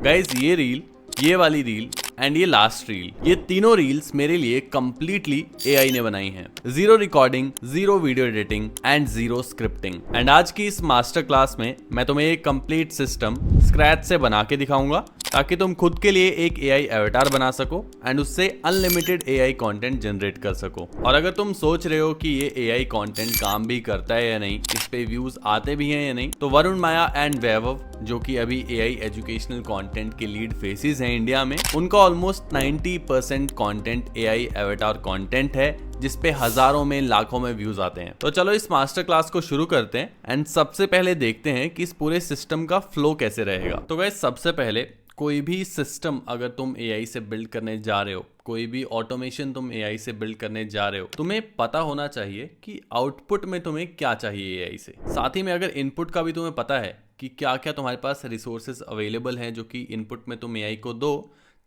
Guys ये reel, ये वाली रील एंड ये लास्ट रील, ये तीनों रील्स मेरे लिए कंप्लीटली एआई ने बनाई हैं। Zero recording, zero video editing and zero scripting. And आज की इस मास्टर क्लास में मैं तुम्हें एक कंप्लीट सिस्टम स्क्रैच से बना के दिखाऊंगा ताकि तुम खुद के लिए एक एआई एवेटार बना सको एंड उससे अनलिमिटेड एआई कंटेंट जनरेट कर सको। और अगर तुम सोच रहे हो कि ये एआई कंटेंट काम भी करता है या नहीं, इस पे व्यूज आते भी हैं या नहीं, तो वरुण माया एंड वैभव जो कि अभी एआई एजुकेशनल कंटेंट के लीड फेसेस हैं इंडिया में, उनका almost 90% content AI avatar content है जिसपे हजारों में लाखों में व्यूज आते हैं। तो चलो इस मास्टर क्लास को शुरू करते हैं एंड सबसे पहले देखते हैं कि इस पूरे सिस्टम का फ्लो कैसे रहेगा। तो गाइस सबसे पहले कोई भी सिस्टम अगर तुम एआई से बिल्ड करने जा रहे हो, कोई भी ऑटोमेशन तुम एआई से बिल्ड करने जा रहे हो, तुम्हें पता होना चाहिए कि आउटपुट में तुम्हें क्या चाहिए एआई से। साथ ही में अगर इनपुट का भी तुम्हें पता है कि क्या क्या तुम्हारे पास रिसोर्सेज अवेलेबल हैं जो कि इनपुट में तुम एआई को दो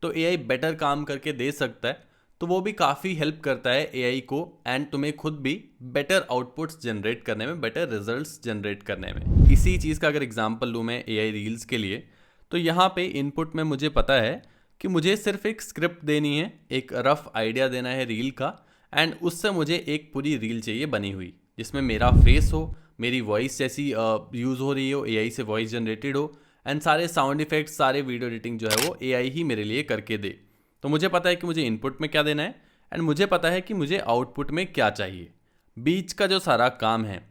तो एआई बेटर काम करके दे सकता है, तो वो भी काफ़ी हेल्प करता है एआई को एंड तुम्हें खुद भी बेटर आउटपुट्स जनरेट करने में, बेटर रिजल्ट्स जनरेट करने में। इसी चीज़ का अगर एग्जांपल लूँ मैं एआई रील्स के लिए, तो यहाँ पे इनपुट में मुझे पता है कि मुझे सिर्फ एक स्क्रिप्ट देनी है, एक रफ आइडिया देना है रील का एंड उससे मुझे एक पूरी रील चाहिए बनी हुई जिसमें मेरा फेस हो, मेरी वॉइस जैसी यूज़ हो रही हो, एआई से वॉइस जनरेटेड हो एंड सारे साउंड इफेक्ट्स, सारे वीडियो एडिटिंग जो है वो एआई ही मेरे लिए करके दे। तो मुझे पता है कि मुझे इनपुट में क्या देना है एंड मुझे पता है कि मुझे आउटपुट में क्या चाहिए। बीच का जो सारा काम है,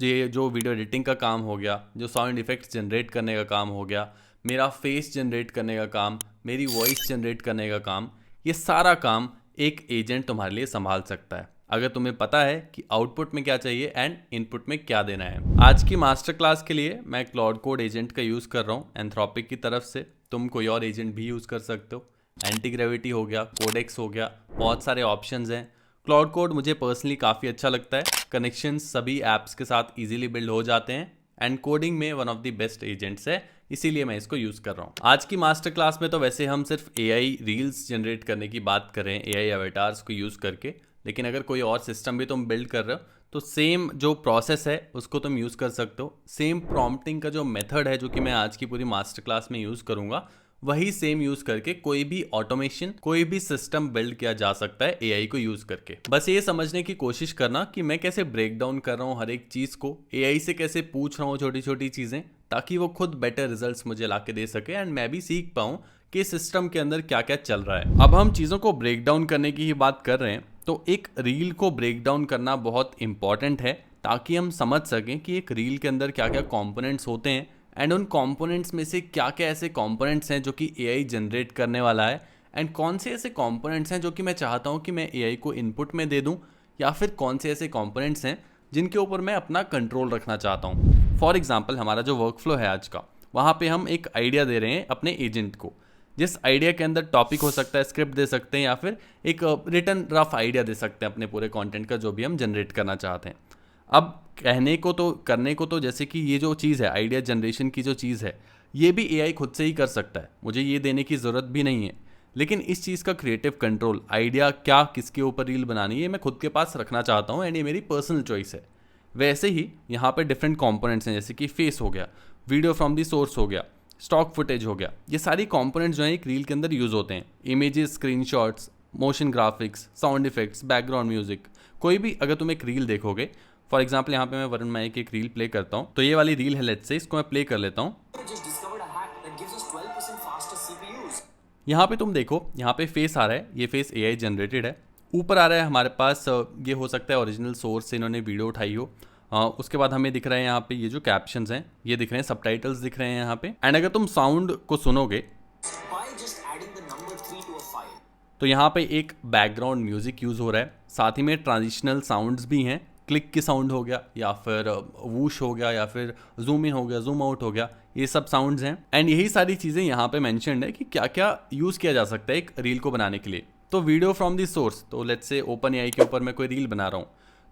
जो वीडियो एडिटिंग का काम हो गया, जो साउंड इफेक्ट्स जनरेट करने का काम हो गया, मेरा फेस जनरेट करने का काम, मेरी वॉइस जनरेट करने का काम, ये सारा काम एक एजेंट तुम्हारे लिए संभाल सकता है अगर तुम्हें पता है कि आउटपुट में क्या चाहिए एंड इनपुट में क्या देना है। आज की मास्टर क्लास के लिए मैं क्लाउड कोड एजेंट का यूज़ कर रहा हूँ एंथ्रोपिक की तरफ से। तुम कोई और एजेंट भी यूज़ कर सकते हो, एंटी ग्रेविटी हो गया, कोडेक्स हो गया, बहुत सारे ऑप्शंस हैं। क्लाउड कोड मुझे पर्सनली काफ़ी अच्छा लगता है, कनेक्शंस सभी ऐप्स के साथ इजीली बिल्ड हो जाते हैं एंड कोडिंग में one of the best agents है, इसीलिए मैं इसको यूज़ कर रहा हूँ। आज की मास्टर क्लास में तो वैसे हम सिर्फ एआई रील्स जनरेट करने की बात कर रहे हैं एआई अवेटार्स को यूज़ करके, लेकिन अगर कोई और सिस्टम भी तुम बिल्ड कर रहे हो तो सेम जो प्रोसेस है उसको तुम यूज़ कर सकते हो। सेम प्रॉम्प्टिंग का जो मेथड है जो कि मैं आज की पूरी मास्टर क्लास में यूज़ करूँगा, वही सेम यूज करके कोई भी ऑटोमेशन, कोई भी सिस्टम बिल्ड किया जा सकता है एआई को यूज करके। बस ये समझने की कोशिश करना कि मैं कैसे ब्रेक डाउन कर रहा हूँ हर एक चीज को, एआई से कैसे पूछ रहा हूँ छोटी छोटी चीजें ताकि वो खुद बेटर रिजल्ट्स मुझे ला के दे सके एंड मैं भी सीख पाऊँ कि सिस्टम के अंदर क्या क्या चल रहा है। अब हम चीज़ों को ब्रेक डाउन करने की ही बात कर रहे हैं, तो एक रील को ब्रेक डाउन करना बहुत इंपॉर्टेंट है ताकि हम समझ सकें कि एक रील के अंदर क्या क्या कॉम्पोनेंट्स होते हैं एंड उन कंपोनेंट्स में से क्या क्या ऐसे कंपोनेंट्स हैं जो कि एआई जनरेट करने वाला है एंड कौन से ऐसे कंपोनेंट्स हैं जो कि मैं चाहता हूं कि मैं एआई को इनपुट में दे दूं, या फिर कौन से ऐसे कंपोनेंट्स हैं जिनके ऊपर मैं अपना कंट्रोल रखना चाहता हूं। फॉर एग्जांपल हमारा जो वर्कफ्लो है आज का, वहाँ पे हम एक आइडिया दे रहे हैं अपने एजेंट को, जिस आइडिया के अंदर टॉपिक हो सकता है, स्क्रिप्ट दे सकते हैं या फिर एक रिटन रफ आइडिया दे सकते हैं अपने पूरे कंटेंट का जो भी हम जनरेट करना चाहते हैं। अब कहने को तो करने को तो जैसे कि ये जो चीज़ है, आइडिया जनरेशन की जो चीज़ है, ये भी एआई खुद से ही कर सकता है, मुझे ये देने की ज़रूरत भी नहीं है। लेकिन इस चीज़ का क्रिएटिव कंट्रोल, आइडिया क्या किसके ऊपर रील बनानी है, मैं खुद के पास रखना चाहता हूँ एंड ये मेरी पर्सनल चॉइस है। वैसे ही यहाँ पे डिफरेंट कंपोनेंट्स हैं जैसे कि फेस हो गया, वीडियो फ्रॉम दी सोर्स हो गया, स्टॉक फुटेज हो गया, ये सारी कंपोनेंट्स जो हैं एक रील के अंदर यूज़ होते हैं। Images, screenshots, motion graphics, sound effects, background music, कोई भी अगर तुम एक रील देखोगे, फॉर एग्जाम्पल यहाँ पे मैं वरुण माया की एक रील प्ले करता हूँ, तो ये वाली रील है, लेट्स से इसको मैं प्ले कर लेता हूँ। यहाँ पे तुम देखो, यहाँ पे फेस आ रहा है, ये फेस एआई जनरेटेड है। ऊपर आ रहा है हमारे पास, ये हो सकता है ओरिजिनल सोर्स से इन्होंने वीडियो उठाई हो। उसके बाद हमें दिख रहा है यहाँ पे ये जो कैप्शंस हैं ये दिख रहे हैं, सबटाइटल्स दिख रहे हैं यहाँ पे। एंड अगर तुम साउंड को सुनोगे तो यहाँ पे एक बैकग्राउंड म्यूजिक यूज हो रहा है, साथ ही में ट्रांजिशनल साउंड्स भी हैं, क्लिक की साउंड हो गया या फिर वूश हो गया या फिर जूम इन हो गया, जूम आउट हो गया, ये सब साउंड्स हैं। एंड यही सारी चीज़ें यहाँ पे मेंशन्ड है कि क्या क्या यूज़ किया जा सकता है एक रील को बनाने के लिए। तो वीडियो फ्रॉम दी सोर्स, तो लेट्स से ओपन एआई के ऊपर मैं कोई रील बना रहा हूँ,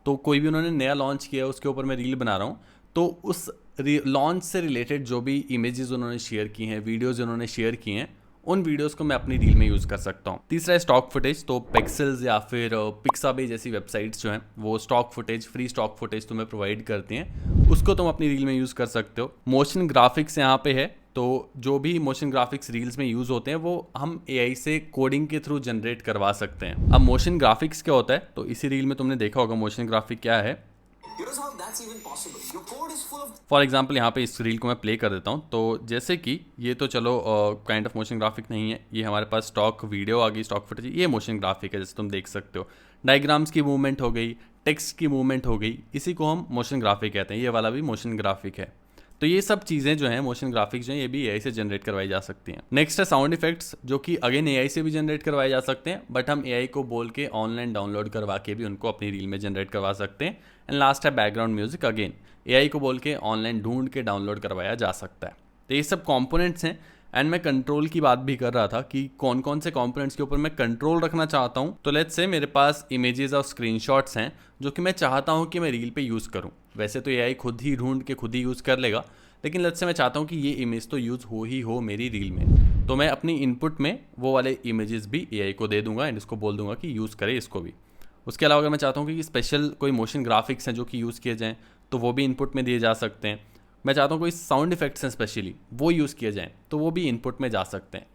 तो कोई भी उन्होंने नया लॉन्च किया उसके ऊपर मैं रील बना रहा हूँ, तो उस लॉन्च से रिलेटेड जो भी इमेजेस उन्होंने शेयर की हैं, वीडियोज़ उन्होंने शेयर की हैं, उन वीडियोस को मैं अपनी रील में यूज़ कर सकता हूँ। तीसरा है स्टॉक फुटेज। तो पिक्सेल्स या फिर पिक्साबे जैसी वेबसाइट्स जो हैं वो stock footage, free stock footage तुम्हें प्रोवाइड करती हैं, उसको तुम अपनी रील में यूज़ कर सकते हो। मोशन ग्राफिक्स यहाँ पे है, तो जो भी मोशन ग्राफिक्स रील्स में यूज़ होते हैं वो हम एआई से कोडिंग के थ्रू जनरेट करवा सकते हैं। अब मोशन ग्राफिक्स क्या होता है, तो इसी रील में तुमने देखा होगा मोशन ग्राफिक क्या है। फॉर एग्जाम्पल यहाँ पे इस रील को मैं प्ले कर देता हूँ। तो जैसे कि ये तो चलो काइंड ऑफ मोशन ग्राफिक नहीं है, ये हमारे पास स्टॉक वीडियो आ गई, स्टॉक फुटेज, ये मोशन ग्राफिक है जैसे तुम देख सकते हो। डायग्राम्स की मूवमेंट हो गई, टेक्स्ट की मूवमेंट हो गई, इसी को हम मोशन ग्राफिक कहते हैं। ये वाला भी मोशन ग्राफिक है। तो ये सब चीज़ें जो हैं मोशन ग्राफिक्स जो हैं ये भी एआई से जनरेट करवाई जा सकती हैं। नेक्स्ट है साउंड इफेक्ट्स, जो कि अगेन एआई से भी जनरेट करवाए जा सकते हैं, बट हम एआई को बोल के ऑनलाइन डाउनलोड करवा के भी उनको अपनी रील में जनरेट करवा सकते हैं। एंड लास्ट है बैकग्राउंड म्यूजिक, अगेन एआई को बोल के ऑनलाइन ढूंढ के डाउनलोड करवाया जा सकता है। तो ये सब कॉम्पोनेंट्स हैं। एंड मैं कंट्रोल की बात भी कर रहा था कि कौन कौन से कंपोनेंट्स के ऊपर मैं कंट्रोल रखना चाहता हूँ। तो लेट्स से मेरे पास इमेजेस और स्क्रीनशॉट्स हैं जो कि मैं चाहता हूँ कि मैं रील पे यूज़ करूँ। वैसे तो एआई खुद ही ढूंढ के खुद ही यूज़ कर लेगा, लेकिन लेट्स से मैं चाहता हूँ कि ये इमेज तो यूज़ हो मेरी रील में, तो मैं अपनी इनपुट में वो वाले इमेजेस भी एआई को दे दूंगा एंड इसको बोल दूंगा कि यूज़ करे इसको भी। उसके अलावा अगर मैं चाहता हूँ कि स्पेशल कोई मोशन ग्राफिक्स हैं जो कि यूज़ किए जाएँ तो वो भी इनपुट में दिए जा सकते हैं। मैं चाहता हूँ कोई साउंड इफेक्ट्स हैं स्पेशली वो यूज़ किए जाएँ तो वो भी इनपुट में जा सकते हैं।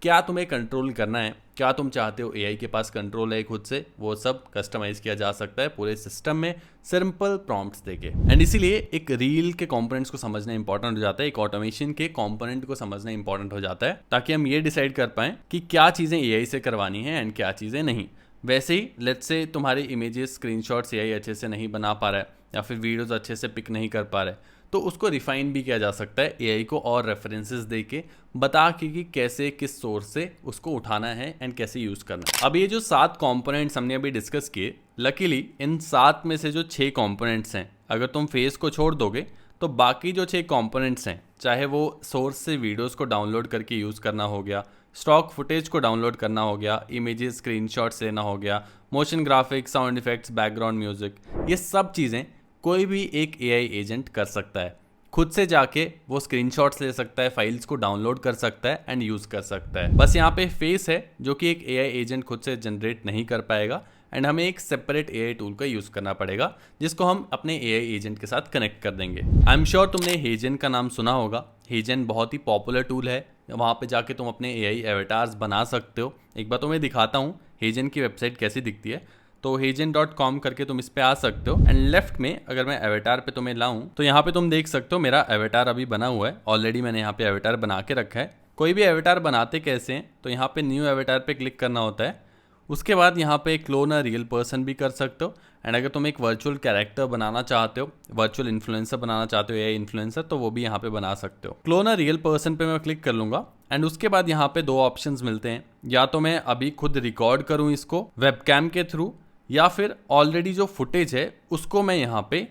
क्या तुम्हें कंट्रोल करना है, क्या तुम चाहते हो एआई के पास कंट्रोल है खुद से, वो सब कस्टमाइज किया जा सकता है पूरे सिस्टम में सिंपल प्रॉम्प्ट्स देके। एंड इसीलिए एक रील के कंपोनेंट्स को समझना इंपॉर्टेंट हो जाता है, एक ऑटोमेशन के कंपोनेंट को समझना इंपॉर्टेंट हो जाता है, ताकि हम ये डिसाइड कर पाएं कि क्या चीज़ें एआई से करवानी है एंड क्या चीज़ें नहीं। वैसे ही लेट्स से तुम्हारे इमेजेस स्क्रीनशॉट्स एआई अच्छे से नहीं बना पा रहा है या फिर वीडियोस अच्छे से पिक नहीं कर पा रहा है, तो उसको रिफाइन भी किया जा सकता है एआई को और रेफरेंसेस दे के बता के कि कैसे किस सोर्स से उसको उठाना है एंड कैसे यूज़ करना है। अब ये जो 7 कंपोनेंट्स हमने अभी डिस्कस किए, लकीली इन 7 में से जो 6 कंपोनेंट्स हैं अगर तुम फेस को छोड़ दोगे तो बाकी जो 6 कंपोनेंट्स हैं, चाहे वो सोर्स से वीडियोस को डाउनलोड करके यूज़ करना हो गया, स्टॉक फुटेज को डाउनलोड करना हो गया, इमेजेस स्क्रीनशॉट्स लेना हो गया, motion graphics, sound effects, background music, ये सब चीज़ें कोई भी एक एआई एजेंट कर सकता है। खुद से जाके वो स्क्रीनशॉट्स ले सकता है, फाइल्स को डाउनलोड कर सकता है एंड यूज़ कर सकता है। बस यहाँ पे फेस है जो कि एक एआई एजेंट खुद से जनरेट नहीं कर पाएगा एंड हमें एक सेपरेट एआई टूल का यूज़ करना पड़ेगा जिसको हम अपने एआई एजेंट के साथ कनेक्ट कर देंगे। आई एम श्योर तुमने हेजन का नाम सुना होगा। हेजन बहुत ही पॉपुलर टूल है, वहाँ पे जाके तुम अपने एआई एवेटार्स बना सकते हो। एक बार तो मैं दिखाता हूँ हेजन की वेबसाइट कैसी दिखती है। तो hejen.com करके तुम इस पे आ सकते हो एंड लेफ्ट में अगर मैं एवेटार पे तुम्हें लाऊं तो यहाँ पे तुम देख सकते हो मेरा एवेटार अभी बना हुआ है। ऑलरेडी मैंने यहाँ पे एवेटार बना के रखा है। कोई भी एवेटार बनाते कैसे हैं, तो यहाँ पे न्यू एवेटार पे क्लिक करना होता है। उसके बाद यहाँ पे क्लोन अ रियल पर्सन भी कर सकते हो एंड अगर तुम एक वर्चुअल कैरेक्टर बनाना चाहते हो, वर्चुअल इन्फ्लुएंसर बनाना चाहते हो, एआई इन्फ्लुएंसर, तो वो भी यहाँ पे बना सकते हो। क्लोन अ रियल पर्सन पे मैं क्लिक कर लूंगा एंड उसके बाद यहाँ पे 2 ऑप्शंस मिलते हैं, या तो मैं अभी खुद रिकॉर्ड करूँ इसको वेबकैम के थ्रू, या फिर ऑलरेडी जो फुटेज है उसको मैं यहाँ पे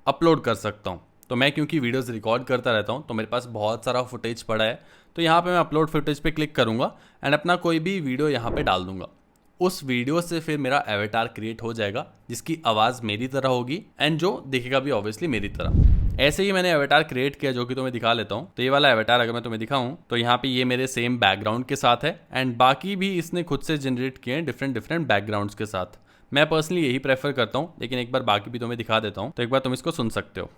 अपलोड कर सकता हूँ। तो मैं क्योंकि वीडियोस रिकॉर्ड करता रहता हूँ तो मेरे पास बहुत सारा फुटेज पड़ा है, तो यहाँ पे मैं अपलोड फुटेज पे क्लिक करूँगा एंड अपना कोई भी वीडियो यहाँ पे डाल दूंगा। उस वीडियो से फिर मेरा एवेटार क्रिएट हो जाएगा जिसकी आवाज़ मेरी तरह होगी एंड जो दिखेगा भी ऑब्वियसली मेरी तरह। ऐसे ही मैंने एवेटार क्रिएट किया जो कि तुम्हें दिखा लेता हूँ। तो ये वाला एवेटार अगर मैं तुम्हें दिखाऊं तो यहाँ पे ये मेरे सेम बैकग्राउंड के साथ है एंड बाकी भी इसने खुद से जनरेट किए हैं डिफरेंट बैकग्राउंड्स के साथ। मैं पर्सनली यही प्रेफर करता हूँ, लेकिन एक बार बाकी भी तुम्हें दिखा देता हूँ, तो एक बार तुम इसको सुन सकते हो।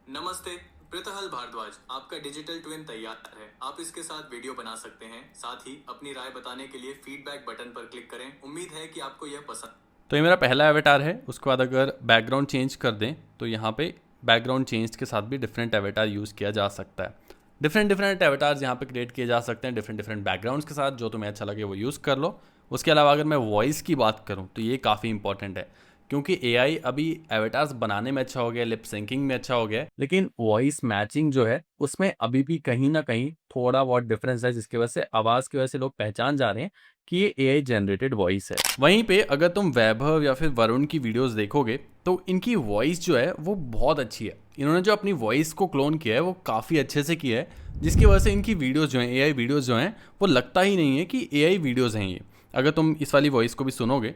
नमस्ते, प्रितहल भारद्वाज आपका डिजिटल ट्विन तैयार है। आप इसके साथ वीडियो बना सकते हैं। साथ ही अपनी राय बताने के लिए फीडबैक बटन पर क्लिक करें। उम्मीद है कि आपको यह पसंद। तो ये मेरा पहला एवेटार है। उसके बाद अगर बैकग्राउंड चेंज कर दें तो यहाँ पे बैकग्राउंड चेंज के साथ भी डिफरेंट एवेटार यूज़ किया जा सकता है। डिफरेंट एवेटार्स यहाँ पे क्रिएट किए जा सकते हैं डिफरेंट बैकग्राउंड्स के साथ। जो तुम्हें अच्छा लगे वो यूज़ कर लो। उसके अलावा अगर मैं वॉइस की बात करूं तो ये काफ़ी इंपॉर्टेंट है, क्योंकि एआई अभी एवेटार्स बनाने में अच्छा हो गया, लिप सिंकिंग में अच्छा हो गया, लेकिन वॉइस मैचिंग जो है उसमें अभी भी कहीं ना कहीं थोड़ा बहुत डिफरेंस है, जिसकी वजह से आवाज़ की वजह से लोग पहचान जा रहे हैं कि ये एआई जनरेटेड वॉइस है। वहीं पे अगर तुम वैभव या फिर वरुण की वीडियोस देखोगे तो इनकी वॉइस जो है वो बहुत अच्छी है। इन्होंने जो अपनी वॉइस को क्लोन किया है वो काफ़ी अच्छे से किया है, जिसकी वजह से इनकी वीडियोज़ जो हैं, एआई वीडियोज़ जो हैं, वो लगता ही नहीं है कि एआई वीडियोज़ हैं ये। अगर तुम इस वाली वॉइस को भी सुनोगे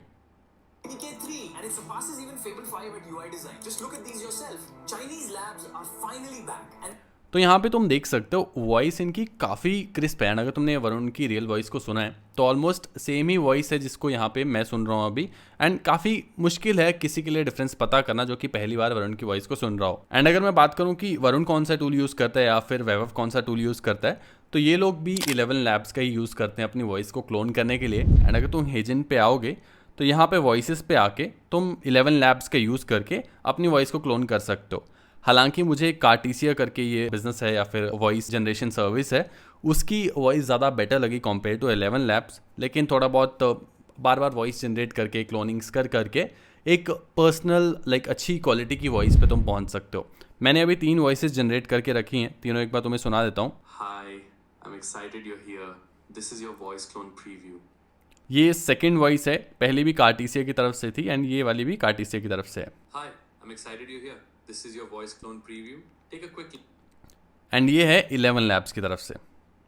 तो यहाँ पे तुम देख सकते हो वॉइस इनकी काफ़ी क्रिस्प है। अगर तुमने वरुण की रियल वॉइस को सुना है तो ऑलमोस्ट सेम ही वॉइस है जिसको यहाँ पे मैं सुन रहा हूँ अभी। एंड काफ़ी मुश्किल है किसी के लिए डिफरेंस पता करना जो कि पहली बार वरुण की वॉइस को सुन रहा हो। एंड अगर मैं बात करूँ कि वरुण कौन सा टूल यूज़ करता है या फिर वैभव कौन सा टूल यूज़ करता है, तो ये लोग भी 11 लैब्स का ही यूज़ करते हैं अपनी वॉइस को क्लोन करने के लिए। एंड अगर तुम हेजन पे आओगे तो यहाँ पे वॉइसेस पे आके तुम 11 लैब्स का यूज़ करके अपनी वॉइस को क्लोन कर सकते हो। हालांकि मुझे कार्टिसिया करके ये बिजनेस है या फिर वॉइस जनरेशन सर्विस है, उसकी वॉइस ज़्यादा बेटर लगी कंपेयर टू 11 लैब्स। लेकिन थोड़ा बहुत बार बार वॉइस जनरेट करके क्लोनिंग्स करके एक पर्सनल अच्छी क्वालिटी की वॉइस पे तुम पहुंच सकते हो। मैंने अभी 3 वॉइसेस जनरेट करके रखी हैं, तीनों एक बार तुम्हें सुना देता हूँ। Hi, I'm excited you're here. This is your voice clone preview. ये सेकेंड वॉइस है, पहली भी कार्टिसिया की तरफ से थी एंड ये वाली भी कार्टिसिया की तरफ से है। Hi, I'm excited you're here. This is your voice clone preview. Take a quick. And ये है 11 लैब्स की तरफ से।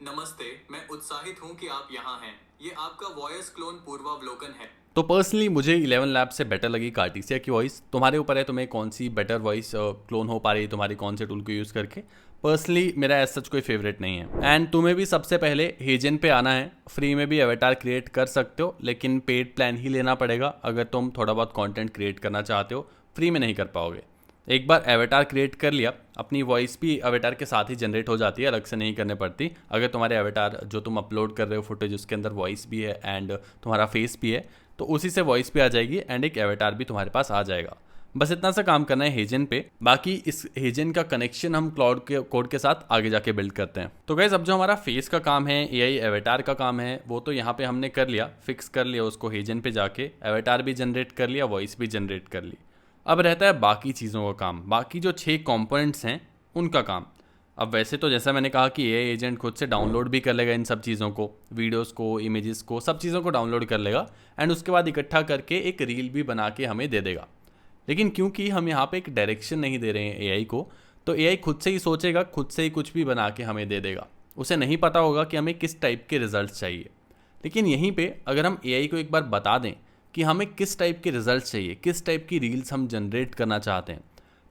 नमस्ते, मैं उत्साहित हूँ कि आप यहाँ हैं। ये आपका वॉइस क्लोन पूर्वावलोकन है। तो पर्सनली मुझे 11 लैब से बेटर लगी कार्टिसिया की वॉइस। तुम्हारे ऊपर है तुम्हें कौन सी बेटर वॉइस क्लोन हो पा रही है तुम्हारी कौन से टूल को यूज़ करके। पर्सनली मेरा एज सच कोई फेवरेट नहीं है। एंड तुम्हें भी सबसे पहले हेजन पे आना है। फ्री में भी एवेटार क्रिएट कर सकते हो लेकिन पेड प्लान ही लेना पड़ेगा अगर तुम थोड़ा बहुत कंटेंट क्रिएट करना चाहते हो, फ्री में नहीं कर पाओगे। एक बार एवेटार क्रिएट कर लिया, अपनी वॉइस भी एवेटार के साथ ही जनरेट हो जाती है, अलग से नहीं करने पड़ती। अगर तुम्हारे एवेटार जो तुम अपलोड कर रहे हो फुटेज उसके अंदर वॉइस भी है एंड तुम्हारा फेस भी है तो उसी से वॉइस भी आ जाएगी एंड एक एवेटार भी तुम्हारे पास आ जाएगा। बस इतना सा काम करना है हेजन पे। बाकी इस हेजन का कनेक्शन हम क्लाउड के कोड के साथ आगे जाके बिल्ड करते हैं। तो गाइस अब जो हमारा फेस का काम है, एआई एवेटार का काम है, वो तो यहाँ पे हमने कर लिया, फिक्स कर लिया उसको हेजन पे जाके, एवेटार भी जनरेट कर लिया, वॉइस भी जनरेट कर ली। अब रहता है बाकी चीज़ों का काम, बाकी जो 6 कंपोनेंट्स हैं उनका काम। अब वैसे तो जैसा मैंने कहा कि एआई एजेंट खुद से डाउनलोड भी कर लेगा इन सब चीज़ों को, वीडियोस को, इमेजेस को, सब चीज़ों को डाउनलोड कर लेगा एंड उसके बाद इकट्ठा करके एक रील भी बना के हमें दे देगा। लेकिन क्योंकि हम यहाँ पे एक डायरेक्शन नहीं दे रहे हैं एआई को, तो एआई खुद से ही सोचेगा, खुद से ही कुछ भी बना के हमें दे देगा। उसे नहीं पता होगा कि हमें किस टाइप के रिजल्ट चाहिए। लेकिन यहीं पे अगर हम एआई को एक बार बता दें कि हमें किस टाइप के रिजल्ट चाहिए, किस टाइप की रील्स हम जनरेट करना चाहते हैं,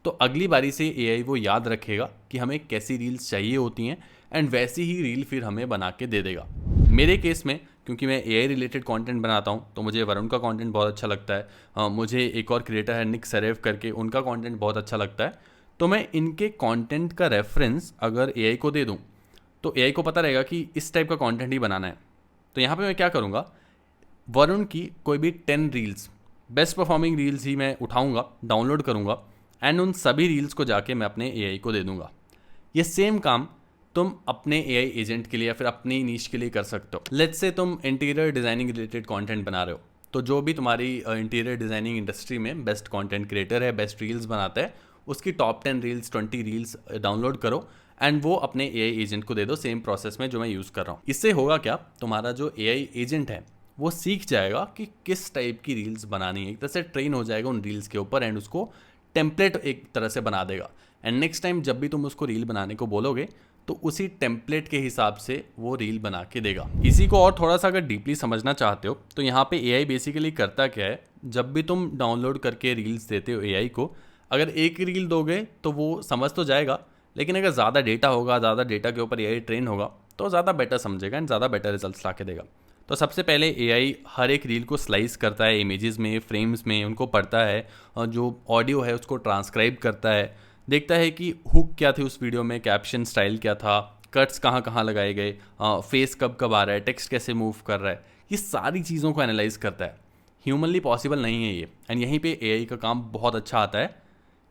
तो अगली बारी से एआई वो याद रखेगा कि हमें कैसी रील्स चाहिए होती हैं एंड वैसी ही रील फिर हमें बना के दे देगा। मेरे केस में क्योंकि मैं एआई रिलेटेड कंटेंट बनाता हूँ तो मुझे वरुण का कंटेंट बहुत अच्छा लगता है। मुझे एक और क्रिएटर है निक सरेव करके, उनका कंटेंट बहुत अच्छा लगता है। तो मैं इनके कंटेंट का रेफरेंस अगर एआई को दे दूँ तो एआई को पता रहेगा कि इस टाइप का कंटेंट ही बनाना है। तो यहाँ पे मैं क्या करूँगा, वरुण की कोई भी 10 रील्स, बेस्ट परफॉर्मिंग रील्स ही मैं उठाऊँगा, डाउनलोड करूँगा एंड उन सभी रील्स को जाके मैं अपने एआई को दे दूँगा। ये सेम काम तुम अपने एआई एजेंट के लिए या फिर अपनी नीश के लिए कर सकते हो। लेट्स से तुम इंटीरियर डिज़ाइनिंग रिलेटेड कंटेंट बना रहे हो, तो जो भी तुम्हारी इंटीरियर डिज़ाइनिंग इंडस्ट्री में बेस्ट कंटेंट क्रिएटर है, बेस्ट रील्स बनाता है, उसकी टॉप 10 रील्स, 20 रील्स डाउनलोड करो एंड वो अपने एआई एजेंट को दे दो, सेम प्रोसेस में जो मैं यूज़ कर रहा हूँ। इससे होगा क्या, तुम्हारा जो एआई एजेंट है वो सीख जाएगा कि किस टाइप की रील्स बनानी है, एक तरह से ट्रेन हो जाएगा उन रील्स के ऊपर एंड उसको टेम्पलेट एक तरह से बना देगा। एंड नेक्स्ट टाइम जब भी तुम उसको रील बनाने को बोलोगे तो उसी टेम्पलेट के हिसाब से वो रील बना के देगा। इसी को और थोड़ा सा अगर डीपली समझना चाहते हो तो यहाँ पे एआई बेसिकली करता क्या है, जब भी तुम डाउनलोड करके रील्स देते हो एआई को, अगर एक रील दोगे तो वो समझ तो जाएगा, लेकिन अगर ज़्यादा डेटा होगा, ज़्यादा डेटा के ऊपर एआई ट्रेन होगा तो ज़्यादा बेटर समझेगा एंड ज़्यादा बेटर रिजल्ट्स ला के देगा। तो सबसे पहले एआई हर एक रील को स्लाइस करता है इमेजेस में, फ्रेम्स में, उनको पढ़ता है, जो ऑडियो है उसको ट्रांसक्राइब करता है, देखता है कि हुक क्या थी उस वीडियो में, कैप्शन स्टाइल क्या था, कट्स कहाँ कहाँ लगाए गए, फेस कब कब आ रहा है, टेक्स्ट कैसे मूव कर रहा है, ये सारी चीज़ों को एनालाइज करता है। ह्यूमनली पॉसिबल नहीं है ये। एंड यहीं पे एआई का काम बहुत अच्छा आता है